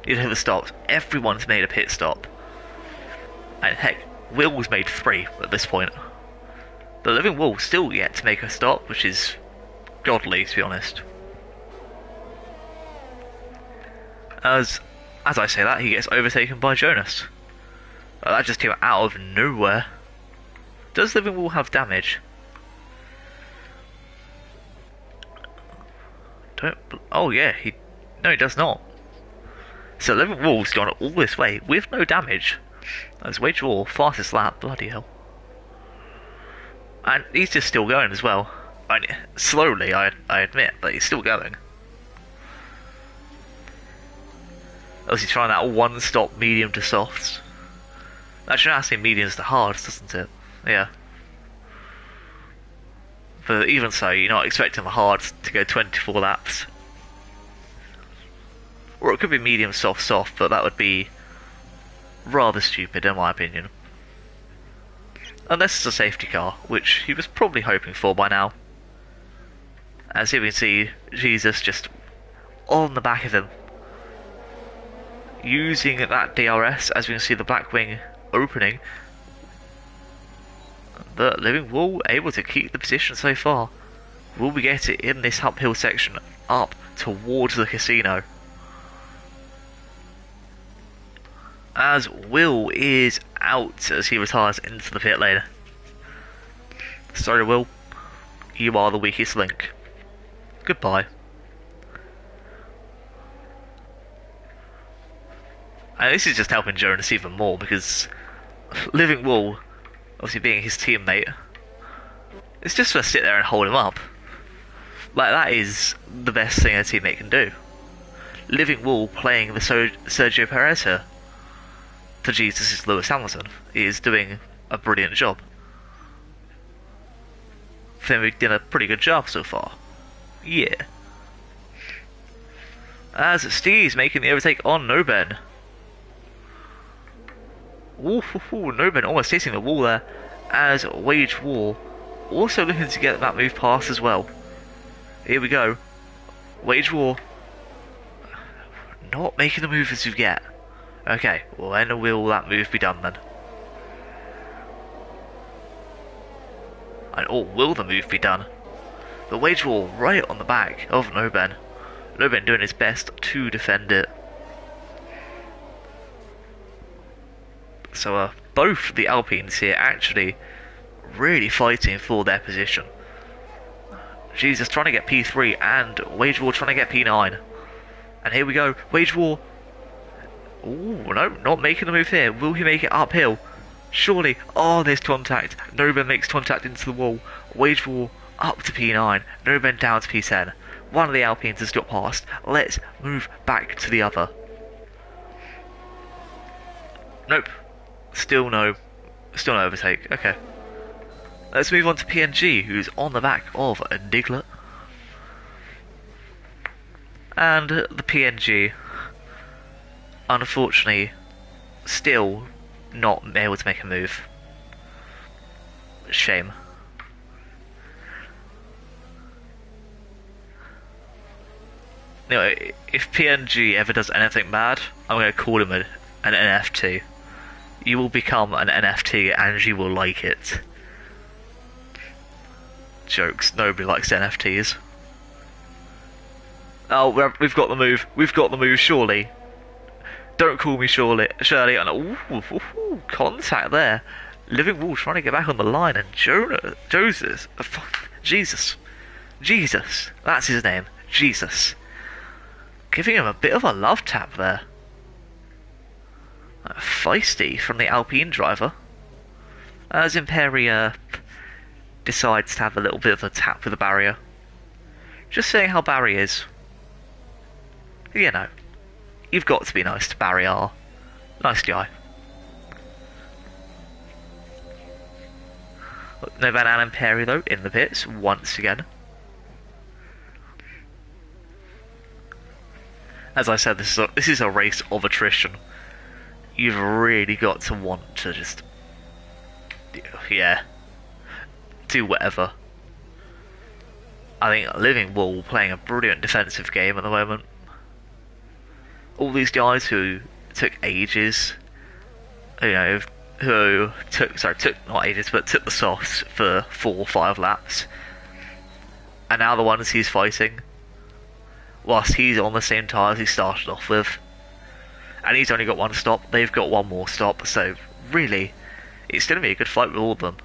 You know the stops. Everyone's made a pit stop. And heck, Will's made 3 at this point. But Living Wall still yet to make a stop, which is godly, to be honest. As I say that, he gets overtaken by Jonas. That just came out of nowhere. Does Living Wall have damage? Oh yeah, no, he does not. So Living Wall's gone all this way with no damage. That's way draw, fastest lap, bloody hell. And he's just still going as well. I mean, slowly, I admit, but he's still going. Obviously trying that one-stop medium to softs. Actually, I say mediums to hards, doesn't it? Yeah. But even so, you're not expecting the hards to go 24 laps. Or it could be medium soft, but that would be rather stupid in my opinion. Unless it's a safety car, which he was probably hoping for by now. As you can see, Jesus just on the back of him. Using that DRS, as we can see the Blackwing opening. The Living Wall able to keep the position so far. Will we get it in this uphill section up towards the casino? As Will is out as he retires into the pit lane. Sorry, Will. You are the weakest link. Goodbye. And this is just helping Jonas even more because Living Wall, obviously being his teammate, is just going to sit there and hold him up. Like, that is the best thing a teammate can do. Living Wall playing the Sergio Perez here to Jesus' Lewis Hamilton is doing a brilliant job. I think we've done a pretty good job so far. Yeah. As Steve's making the overtake on Noben. Ooh, Noben almost hitting the wall there. As Wage War also looking to get that move past as well. Here we go. Wage War. Not making the move as you get. Okay, when will that move be done then? And will the move be done? The Wage War right on the back of Noben. Noben doing his best to defend it. So both the Alpines here actually really fighting for their position. Jesus trying to get P3 and Wage War trying to get P9. And here we go, Wage War. Ooh, no, not making the move here. Will he make it uphill? Surely. Oh, there's contact. Noben makes contact into the wall. Wage War up to P9. Noben down to P10. One of the Alpines has got past. Let's move back to the other. Nope. Still no overtake. Okay. Let's move on to PNG, who's on the back of a Diglett. And the PNG, unfortunately, still not able to make a move. Shame. Anyway, if PNG ever does anything bad, I'm going to call him an NFT. You will become an NFT and you will like it. Jokes, nobody likes NFTs. Oh, we've got the move. We've got the move, surely. Don't call me Shirley. And contact there. Living Wall trying to get back on the line, and Jesus, that's his name, Jesus. Giving him a bit of a love tap there. Feisty from the Alpine driver. As Imperia decides to have a little bit of a tap with the barrier. Just saying how Barry is. You know, you've got to be nice to Barry R. Nice guy. Novan and Imperia though in the pits once again. As I said, this is a race of attrition. You've really got to want to just, yeah, do whatever. I think Living Wall playing a brilliant defensive game at the moment. All these guys who took ages, you know, who took not ages, but took the softs for 4 or 5 laps, and now the ones he's fighting, whilst he's on the same tyres he started off with, and he's only got 1 stop, they've got 1 more stop, so really, it's going to be a good fight with all of them.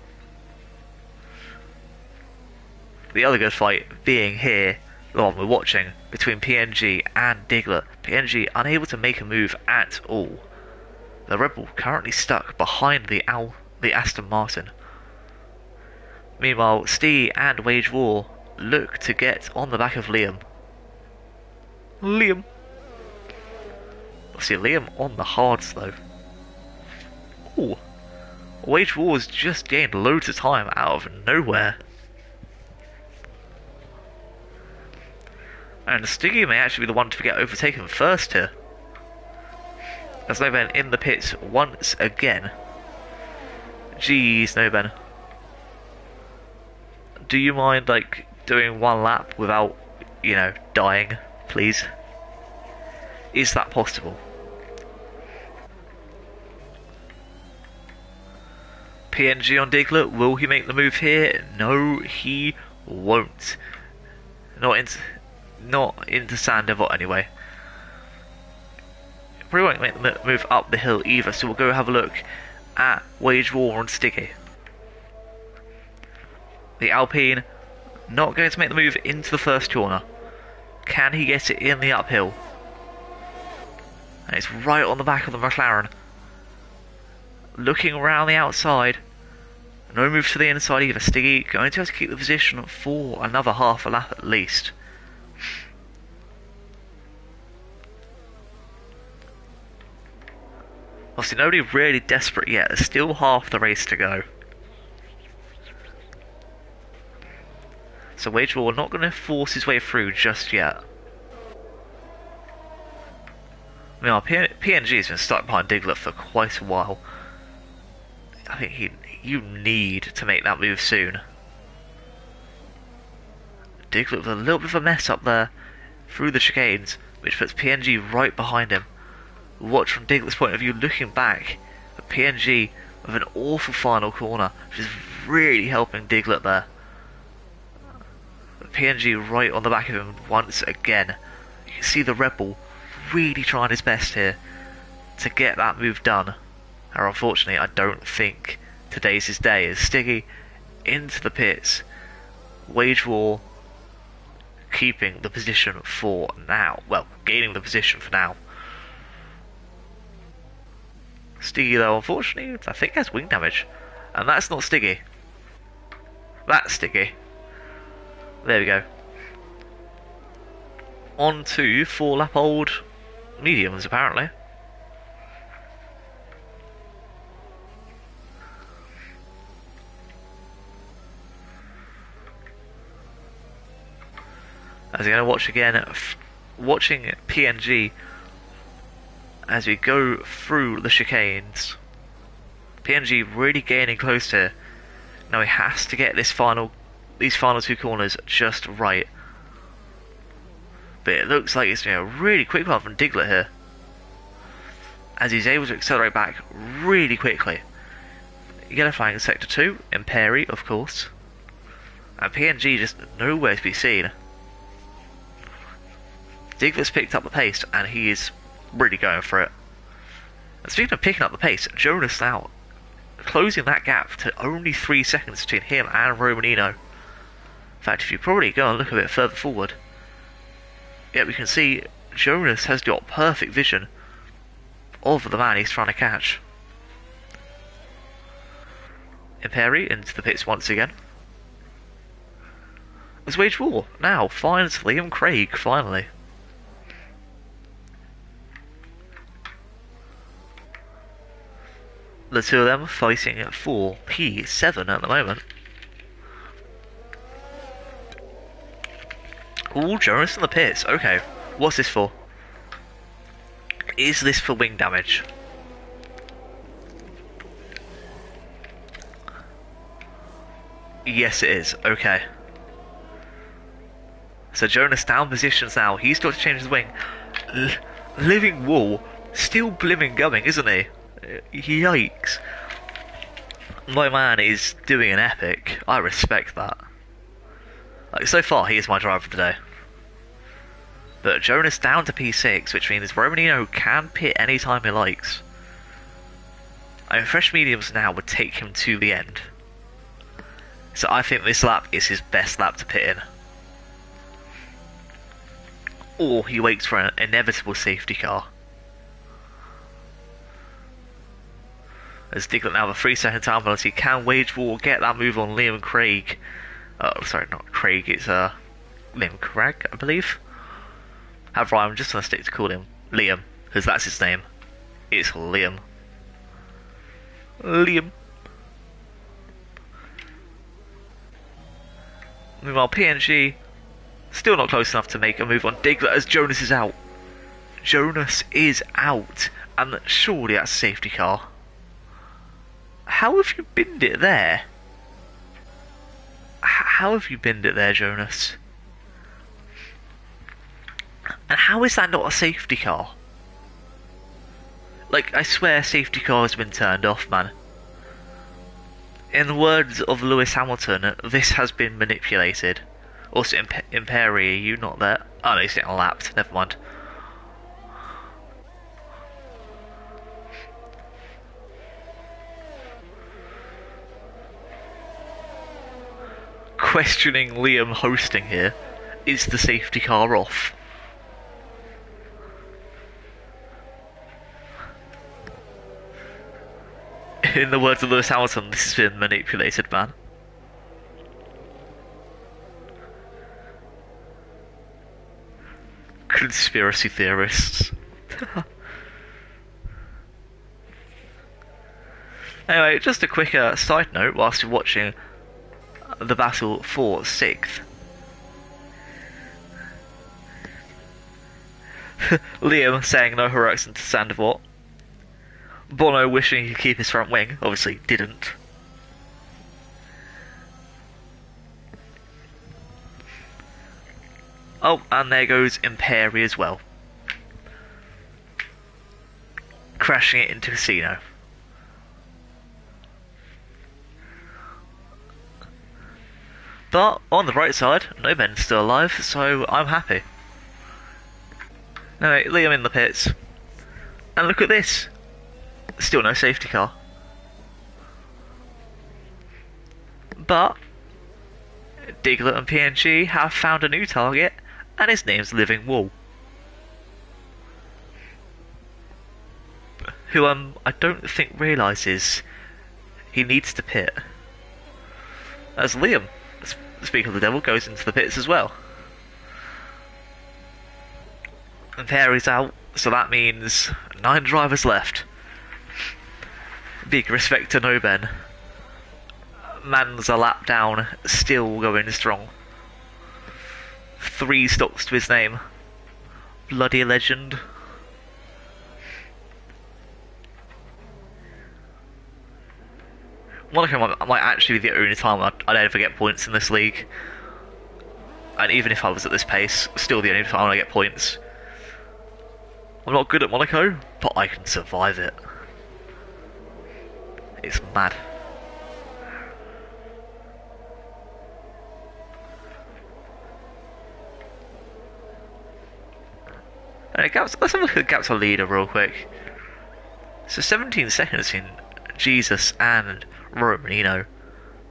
The other good fight being here, the one we're watching, between PNG and Diglett. PNG unable to make a move at all. The Red Bull currently stuck behind the Aston Martin. Meanwhile, Stee and Wage War look to get on the back of Liam. See Liam on the hards though. Ooh. Wage War's just gained loads of time out of nowhere. And Stiggy may actually be the one to get overtaken first here. There's Noben in the pits once again. Jeez, Noben. Do you mind, like, doing 1 lap without, you know, dying, please? Is that possible? PNG on Diglett, will he make the move here? No, he won't. Not into Sand Devil anyway. Probably won't make the move up the hill either, so we'll go have a look at Wage War on Stiggy. The Alpine not going to make the move into the first corner. Can he get it in the uphill? And it's right on the back of the McLaren. Looking around the outside. No move to the inside either. Stiggy going to have to keep the position for another half a lap at least. Obviously nobody really desperate yet. There's still half the race to go. So Wage War not going to force his way through just yet. Meanwhile, PNG's been stuck behind Diglett for quite a while. I think you need to make that move soon. Diglett with a little bit of a mess up there through the chicanes, which puts PNG right behind him. Watch from Diglett's point of view, looking back at PNG with an awful final corner, which is really helping Diglett there. PNG right on the back of him once again. You can see the Red Bull really trying his best here to get that move done. And unfortunately, I don't think today's his day. As Stiggy into the pits, Wage War keeping the position for now. Well, gaining the position for now. Stiggy though, unfortunately, I think has wing damage. And that's not Stiggy. That's Stiggy. There we go. On to 4-lap-old mediums, apparently. As we're going to watch again, watching PNG as we go through the chicanes. PNG really gaining close here. Now he has to get these final two corners just right. But it looks like it's a really quick one from Diglett here, as he's able to accelerate back really quickly. Yellow flag in sector 2, Imperi of course, and PNG just nowhere to be seen. Diglett's picked up the pace and he is really going for it. And speaking of picking up the pace, Jonas now closing that gap to only 3 seconds between him and Romanino. In fact, if you probably go and look a bit further forward, yeah, we can see Jonas has got perfect vision of the man he's trying to catch. Imperi into the pits once again. As Wage War now finds Liam Craig finally. The two of them fighting for P7 at the moment. Ooh, Jonas in the pits. Okay, what's this for? Is this for wing damage? Yes, it is. Okay. So Jonas down positions now. He's got to change his wing. Living Wall still blimmin' going, isn't he? Yikes. My man is doing an epic. I respect that. Like, so far, he is my driver of the day. But Jonas down to P6, which means Romanino can pit anytime he likes. I mean, fresh mediums now would take him to the end. So I think this lap is his best lap to pit in. Or he waits for an inevitable safety car. As Diglett now have a 3-second time penalty, can Wage War get that move on Liam Craig? Oh, sorry, not Craig, it's Liam Craig, I believe. However, I'm just going to stick to call him Liam, because that's his name. It's Liam. Liam. Meanwhile, PNG still not close enough to make a move on Diglett as Jonas is out. Jonas is out, and surely that's a safety car. How have you binned it there? How have you binned it there, Jonas? And how is that not a safety car? Like, I swear safety car has been turned off, man. In the words of Lewis Hamilton, this has been manipulated. Also, Imperi, are you not there? Oh no, he's getting lapped. Never mind. Questioning Liam hosting here. Is the safety car off? In the words of Lewis Hamilton, this has been manipulated, man. Conspiracy theorists. Anyway, just a quick side note whilst you're watching the battle for 6th. Liam saying no heroics into Sandoval. Bono wishing he could keep his front wing, obviously didn't. Oh, and there goes Imperi as well. Crashing it into Casino. But, on the bright side, no Ben's still alive, so I'm happy. Anyway, Liam in the pits. And look at this! Still no safety car. But, Diglett and PNG have found a new target, and his name's Living Wall. Who I don't think realises he needs to pit. As Liam, speaking of the devil, goes into the pits as well. And Perry's out, so that means 9 drivers left. Big respect to No Ben. Man's a lap down, still going strong. 3 stops to his name. Bloody legend. Monaco might actually be the only time I'd ever get points in this league. And even if I was at this pace, still the only time I get points. I'm not good at Monaco, but I can survive it. It's mad. Let's have a look at the gaps on leader real quick. So 17 seconds in Jesus and Romanino.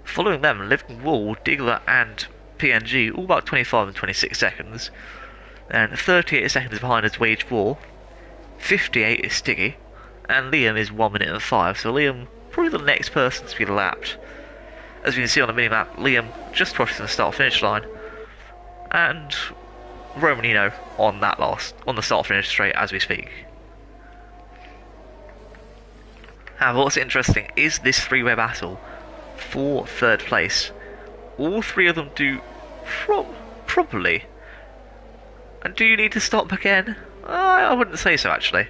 Following them, Living Wall, Diglett and PNG, all about 25 and 26 seconds. And 38 seconds behind is Wage War. 58 is Stiggy. And Liam is 1 minute and 5. So Liam, probably the next person to be lapped. As you can see on the minimap, Liam just crossing the start-finish line. And Romanino on the start-finish straight as we speak. However, what's interesting is this 3-way battle for 3rd place. All 3 of them do properly. And do you need to stop again? I wouldn't say so, actually.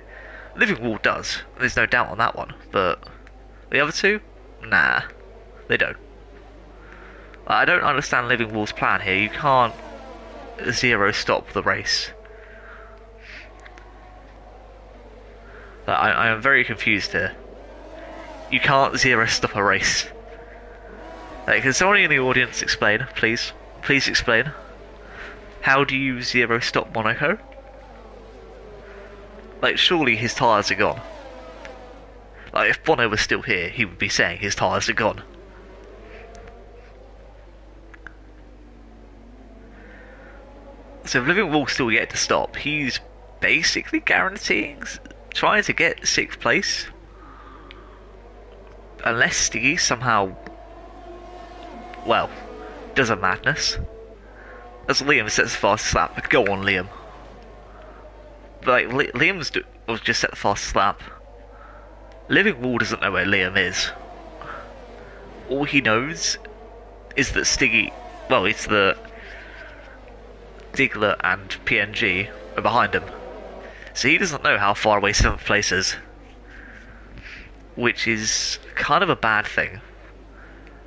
Living Wall does, there's no doubt on that one, but the other 2? Nah, they don't. I don't understand Living Wall's plan here. You can't 0 stop the race. I am very confused here. You can't 0 stop a race. Can somebody in the audience explain, please? Please explain. How do you 0 stop Monaco? Surely his tyres are gone. If Bono was still here, he would be saying his tyres are gone. So if Living Wall still yet to stop, he's basically guaranteeing trying to get 6th place. Unless Stiggy somehow, well, does a madness. As Liam sets the fastest lap. Go on, Liam. But Liam's was just set the fastest lap. Living Wall doesn't know where Liam is. All he knows is that Stiggy, well, it's the Diglett and PNG are behind him. So he doesn't know how far away 7th place is. Which is kind of a bad thing.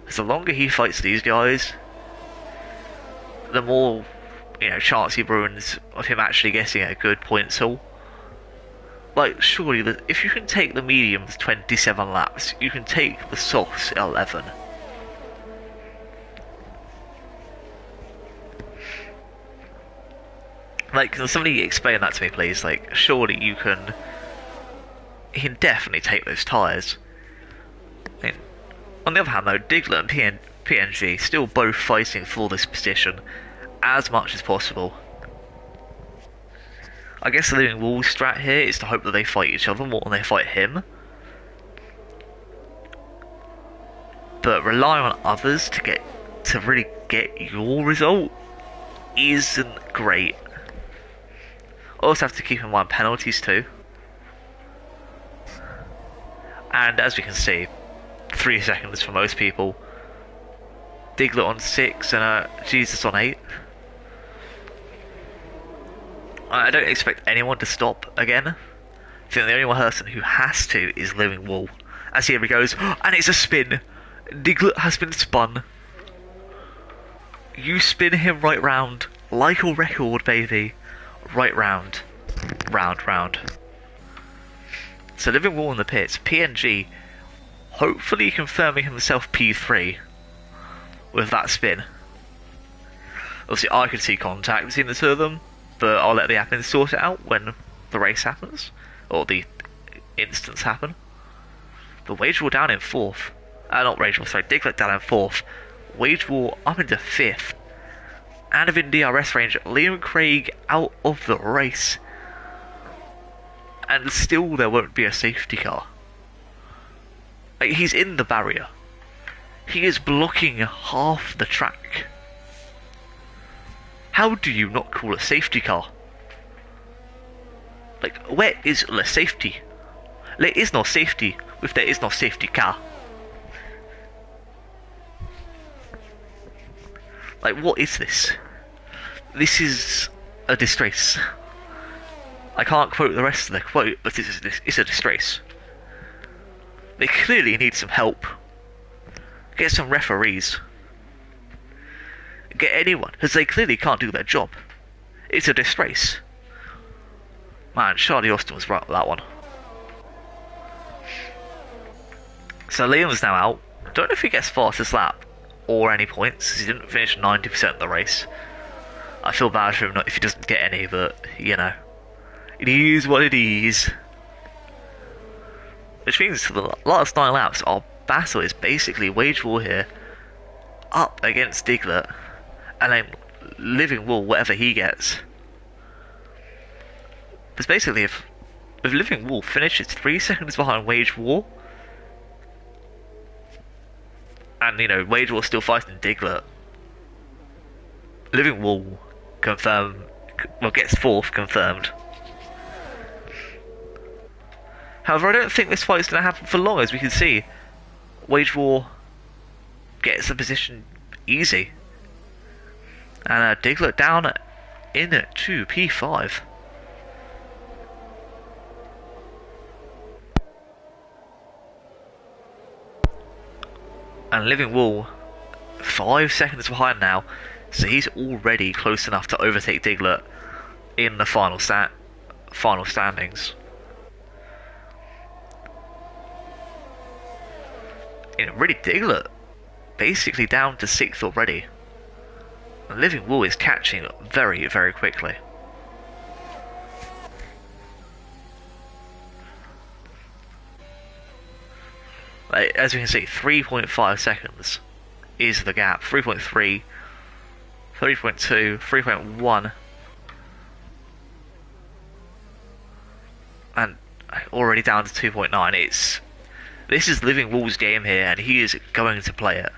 Because the longer he fights these guys, the more, chance he ruins of him actually getting a good points haul. Surely, if you can take the mediums 27 laps, you can take the softs 11. Like, can somebody explain that to me, please? Like, surely you can... He can definitely take those tyres. I mean, on the other hand, though, Diglett and PNG still both fighting for this position as much as possible. I guess the Living Wall strat here is to hope that they fight each other more than they fight him. But relying on others to really get your result isn't great. Also have to keep in mind penalties too. And as we can see, 3 seconds for most people. Diglett on 6 and Jesus on 8. I don't expect anyone to stop again. I think the only one person who has to is Living Wall. As here he goes, and it's a spin. Diglett has been spun. You spin him right round, like a record, baby. Right round. Round. So Living Wall in the pits. PNG hopefully confirming himself P3 with that spin. Obviously I could see contact between the two of them, but I'll let the admin sort it out when the race happens, or the instance happen. The Wage War down in 4th. Not Wage War, sorry, Diglett down in 4th. Wage War up into 5th. And within DRS range, Liam Craig out of the race. And still there won't be a safety car. Like, he's in the barrier. He is blocking half the track. How do you not call a safety car? Like, where is the safety? There is no safety if there is no safety car. Like, what is this? This is a disgrace. I can't quote the rest of the quote, but it's a disgrace. They clearly need some help. Get some referees. Get anyone, because they clearly can't do their job. It's a disgrace. Man, Charlie Austin was right with that one. So Liam's now out. Don't know if he gets fastest lap or any points. He didn't finish 90% of the race. I feel bad for him if he doesn't get any, but you know, it is what it is. Which means for the last 9 laps, our battle is basically Wage War here, up against Diglett, and then Living Wall whatever he gets. Because basically, if Living Wall finishes 3 seconds behind Wage War, and you know Wage War still fighting Diglett, Living Wall gets 4th confirmed. However, I don't think this fight is going to happen for long. As we can see, Wage War gets the position easy, and Diglett down into P5. And Living Wall 5 seconds behind now, so he's already close enough to overtake Diglett in the final standings. Really, Diglett basically down to 6th already. And Living Wall is catching very, very quickly. Like, as you can see, 3.5 seconds is the gap. 3.3, 3.2, 3.1. And already down to 2.9. This is Living Wall's game here, and he is going to play it.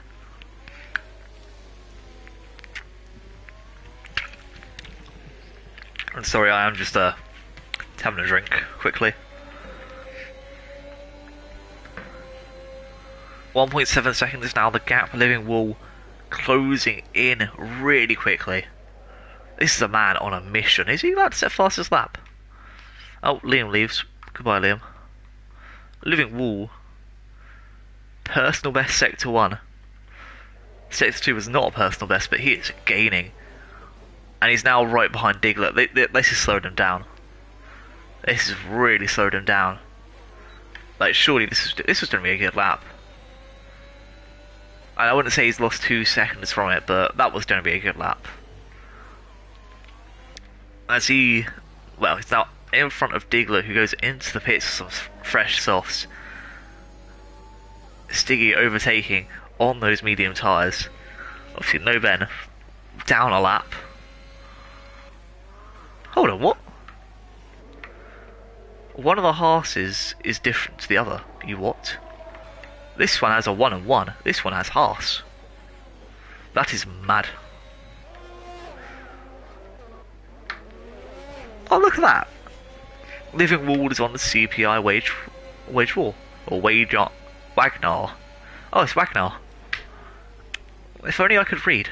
I'm sorry, I am just having a drink quickly. 1.7 seconds is now the gap. Living Wall closing in really quickly. This is a man on a mission. Is he about to set fastest lap? Oh, Liam leaves. Goodbye, Liam. Living Wall. Personal best Sector 1. Sector 2 was not a personal best, but he is gaining. And he's now right behind Diglett. This has slowed him down. This has really slowed him down. Like, surely this was going to be a good lap. And I wouldn't say he's lost 2 seconds from it, but that was going to be a good lap. as he, well, he's now in front of Diggler, who goes into the pits with some fresh softs. Stiggy overtaking on those medium tyres. Obviously, no Ben down a lap. Hold on, what? One of the Haas's is different to the other. You what? This one has a 1 and 1. This one has Haas. That is mad. Oh, look at that. Living Wall is on the CPI wage war. Or Wagner. Oh, it's Wagner. If only I could read.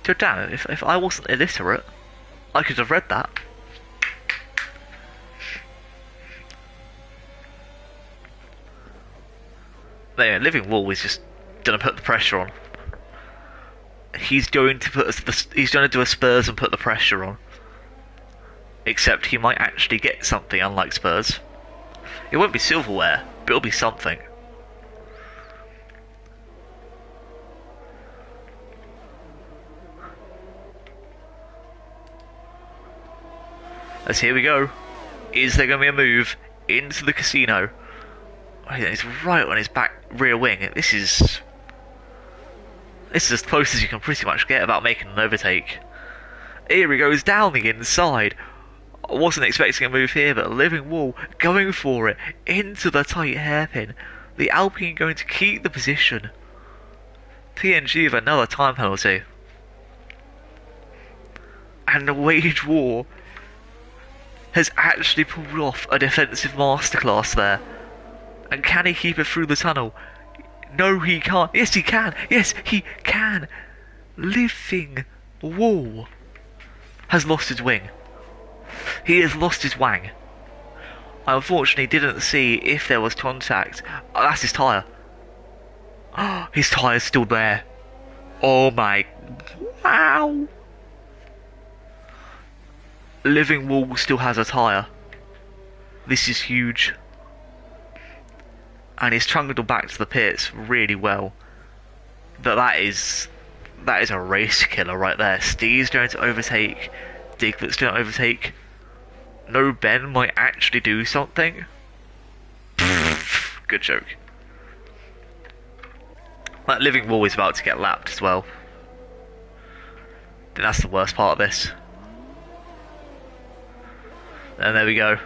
God damn it, if I wasn't illiterate, I could have read that. There, Living Wall is just gonna put the pressure on. He's going to he's gonna do a Spurs and put the pressure on. Except he might actually get something, unlike Spurs. It won't be silverware, but it'll be something. As here we go. Is there going to be a move into the casino? Oh, he's right on his back rear wing. This is as close as you can pretty much get about making an overtake. Here he goes down the inside. I wasn't expecting a move here, but Living Wall going for it into the tight hairpin. The Alpine going to keep the position. PNG with another time penalty. And the Wage War has actually pulled off a defensive masterclass there. And can he keep it through the tunnel? No, he can't. Yes, he can. Yes, he can. Living Wall has lost his wing. He has lost his wang. I unfortunately didn't see if there was contact. Oh, that's his tyre. His tyre's still there. Oh my... Wow! Living Wall still has a tyre. This is huge. And he's trundled back to the pits really well. But that is a race killer right there. Steve's going to overtake. Diglett's going to overtake. No, Ben might actually do something. Good joke. That Living Wall is about to get lapped as well. I think that's the worst part of this. And there we go.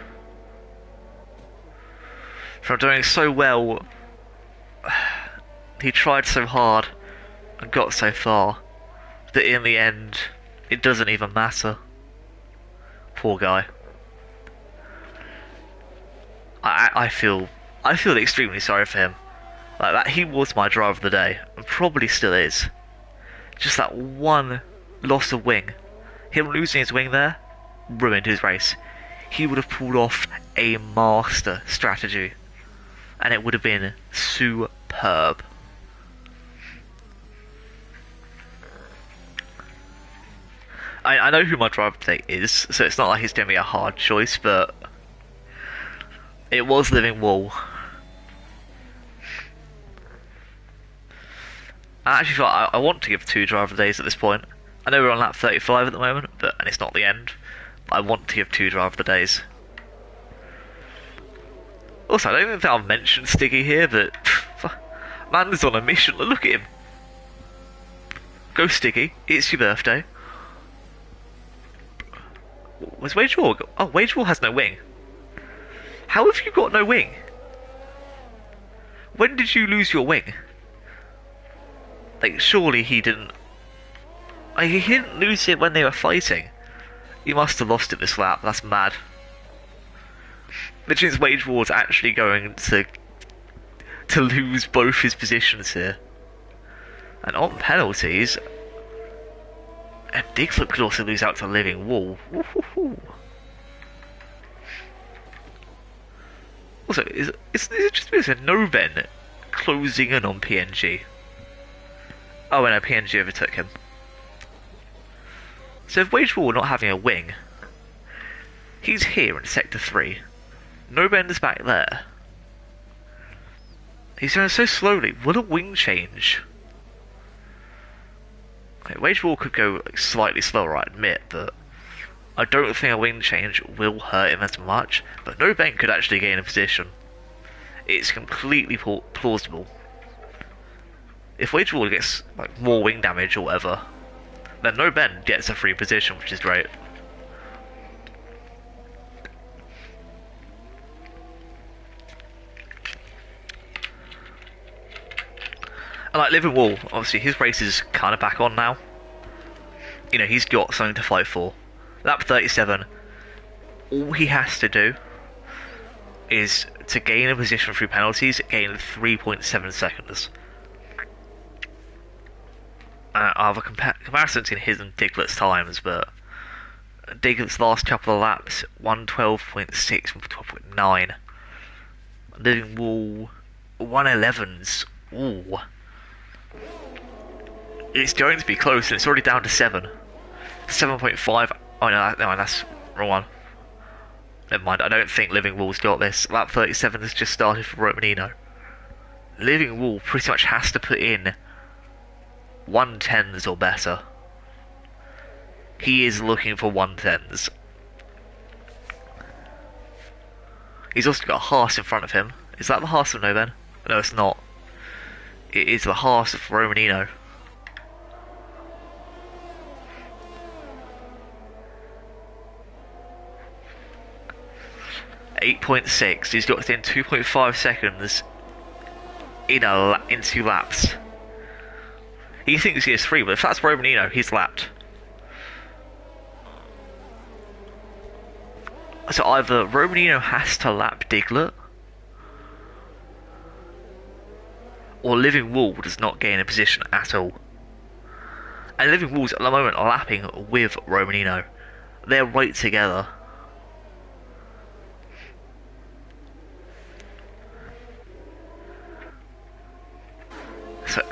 From doing so well, he tried so hard and got so far that in the end, it doesn't even matter. Poor guy. I feel extremely sorry for him. Like that, he was my driver of the day, and probably still is. Just that one loss of wing, him losing his wing there, ruined his race. He would have pulled off a master strategy, and it would have been superb. I know who my driver today is, so it's not like it's going to be a hard choice, but it was Living Wall. I actually thought I want to give 2 driver days at this point. I know we're on lap 35 at the moment, and it's not the end. But I want to give 2 driver days. Also, I don't even think I've mentioned Stiggy here, but man is on a mission. Look at him. Go Stiggy, it's your birthday. Where's Wage War? Oh, Wage War has no wing. How have you got no wing? When did you lose your wing? Like, surely he didn't... Like, he didn't lose it when they were fighting. You must have lost it this lap, that's mad. Which means Wage War's actually going to lose both his positions here. And on penalties... And Diglett could also lose out to Living Wall. Woo-hoo-hoo. Also, is it just because of No-Ben closing in on PNG? Oh, and no, PNG overtook him. So if Wage War not having a wing, he's here in Sector 3. No-Ben is back there. He's going so slowly. Will a wing change? Okay, Wage War could go like, slightly slower, I admit, but I don't think a wing change will hurt him as much. But no Ben could actually gain a position. It's completely plausible. If Wage War gets like more wing damage or whatever, then no Ben gets a free position, which is great. And like Living Wall, obviously his race is kind of back on now. You know, he's got something to fight for. Lap 37, all he has to do is to gain a position through penalties, gain 3.7 seconds. I have a comparison between his and Diglett's times, but Diglett's last couple of laps, 112.6 from 12.9. Living Wall, 111s. Ooh. It's going to be close, and it's already down to 7. 7.5. Oh no, that's wrong one. Never mind, I don't think Living Wall's got this. Lap 37 has just started for Romanino. Living Wall pretty much has to put in 110s or better. He is looking for 110s. He's also got a Haas in front of him. Is that the Haas of No Ben? No, it's not. It is the Haas of Romanino. .6. He's got within 2.5 seconds in 2 laps. He thinks he is 3, but if that's Romanino, he's lapped. So either Romanino has to lap Diglett, or Living Wall does not gain a position at all. And Living Wall's at the moment lapping with Romanino. They're right together.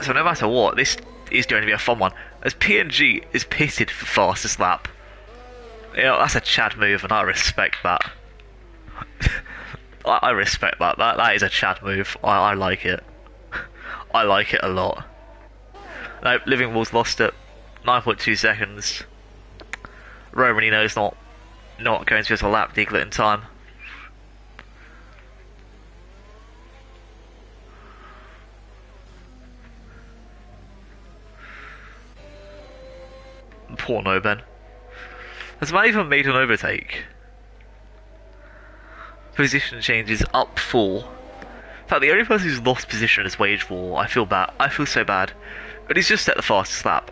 So no matter what, this is going to be a fun one. As PNG is pitted for fastest lap. You know, that's a Chad move, and I respect that. I respect that. That is a Chad move. I like it. I like it a lot. No, Living Wall's lost it. 9.2 seconds. Romanino's not going to be able to lap Diglett in time. Poor No Ben. Has man even made an overtake? Position changes up 4. In fact, the only person who's lost position is Wage War. I feel bad. I feel so bad. But he's just set the fastest lap.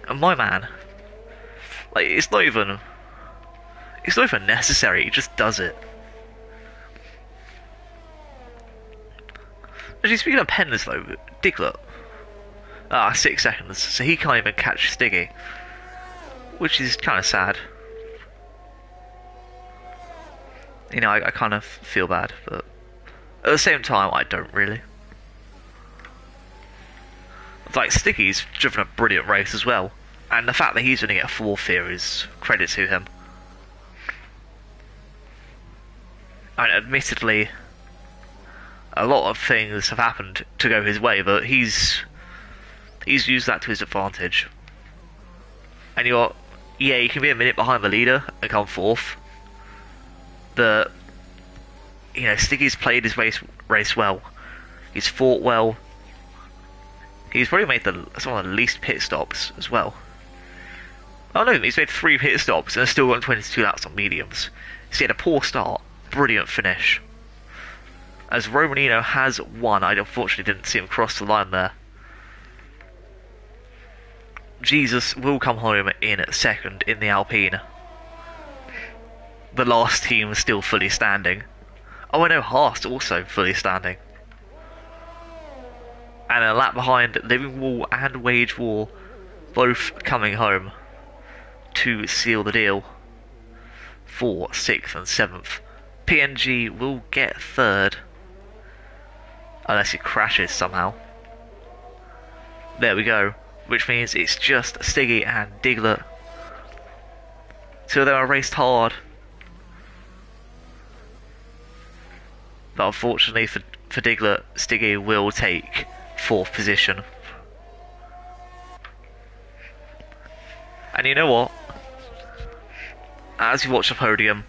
And my man, like, it's not even necessary. He just does it. Actually, speaking of pens though, Diglett. 6 seconds, so he can't even catch Stiggy, which is kind of sad. You know, I kind of feel bad, but at the same time, I don't really. Like, Stiggy's driven a brilliant race as well, and the fact that he's going to get a 4th here is credit to him. And admittedly, a lot of things have happened to go his way, but he's used that to his advantage. And you can be a minute behind the leader and come 4th. But, you know, Stiggy's played his race well. He's fought well. He's probably made some of the least pit stops as well. Oh no, he's made 3 pit stops and still got 22 laps on mediums. So he had a poor start, brilliant finish. As Romanino has won, I unfortunately didn't see him cross the line there. Jesus will come home in 2nd in the Alpine. The last team is still fully standing. Oh, I know, Haas also fully standing. And a lap behind, Living Wall and Wage War both coming home to seal the deal for 6th and 7th. PNG will get 3rd, unless it crashes somehow. There we go. Which means it's just Stiggy and Diglett. So they are raced hard. But unfortunately for Diglett, Stiggy will take 4th position. And you know what? As you watch the podium,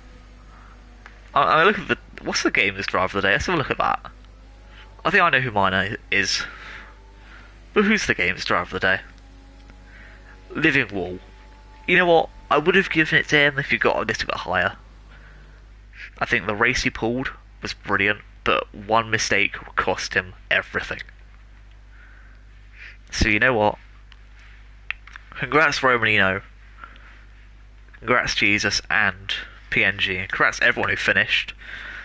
I look at what's the game this driver of the day? Let's have a look at that. I think I know who mine is. But who's the game's driver of the day? Living Wall. You know what? I would have given it to him if you got a little bit higher. I think the race he pulled was brilliant, but one mistake cost him everything. So you know what? Congrats Romanino. Congrats Jesus and PNG. Congrats everyone who finished.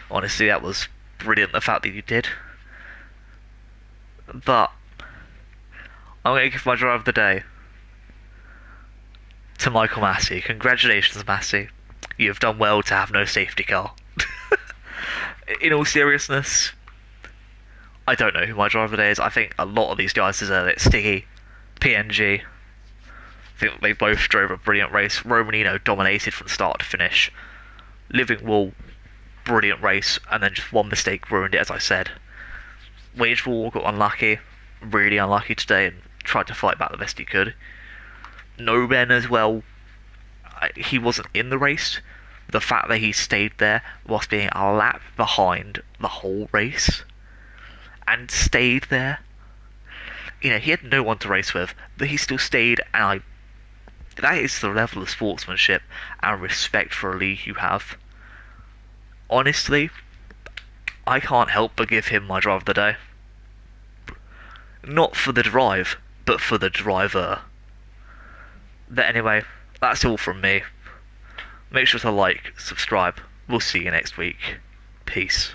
Honestly, that was brilliant, the fact that you did. But I'm going to give my drive of the day to Michael Massey. Congratulations, Massey. You have done well to have no safety car. In all seriousness, I don't know who my driver of the day is. I think a lot of these guys deserve it. Stiggy, PNG. I think they both drove a brilliant race. Romanino dominated from start to finish. Living Wall, brilliant race, and then just one mistake ruined it, as I said. Wage Wall got unlucky, really unlucky today, and tried to fight back the best he could. No Ben as well. He wasn't in the race. The fact that he stayed there whilst being a lap behind the whole race and stayed there. You know, he had no one to race with, but he still stayed, and that is the level of sportsmanship and respect for a league you have. Honestly, I can't help but give him my drive of the day. Not for the drive, but for the driver. But anyway, that's all from me. Make sure to like, subscribe. We'll see you next week. Peace.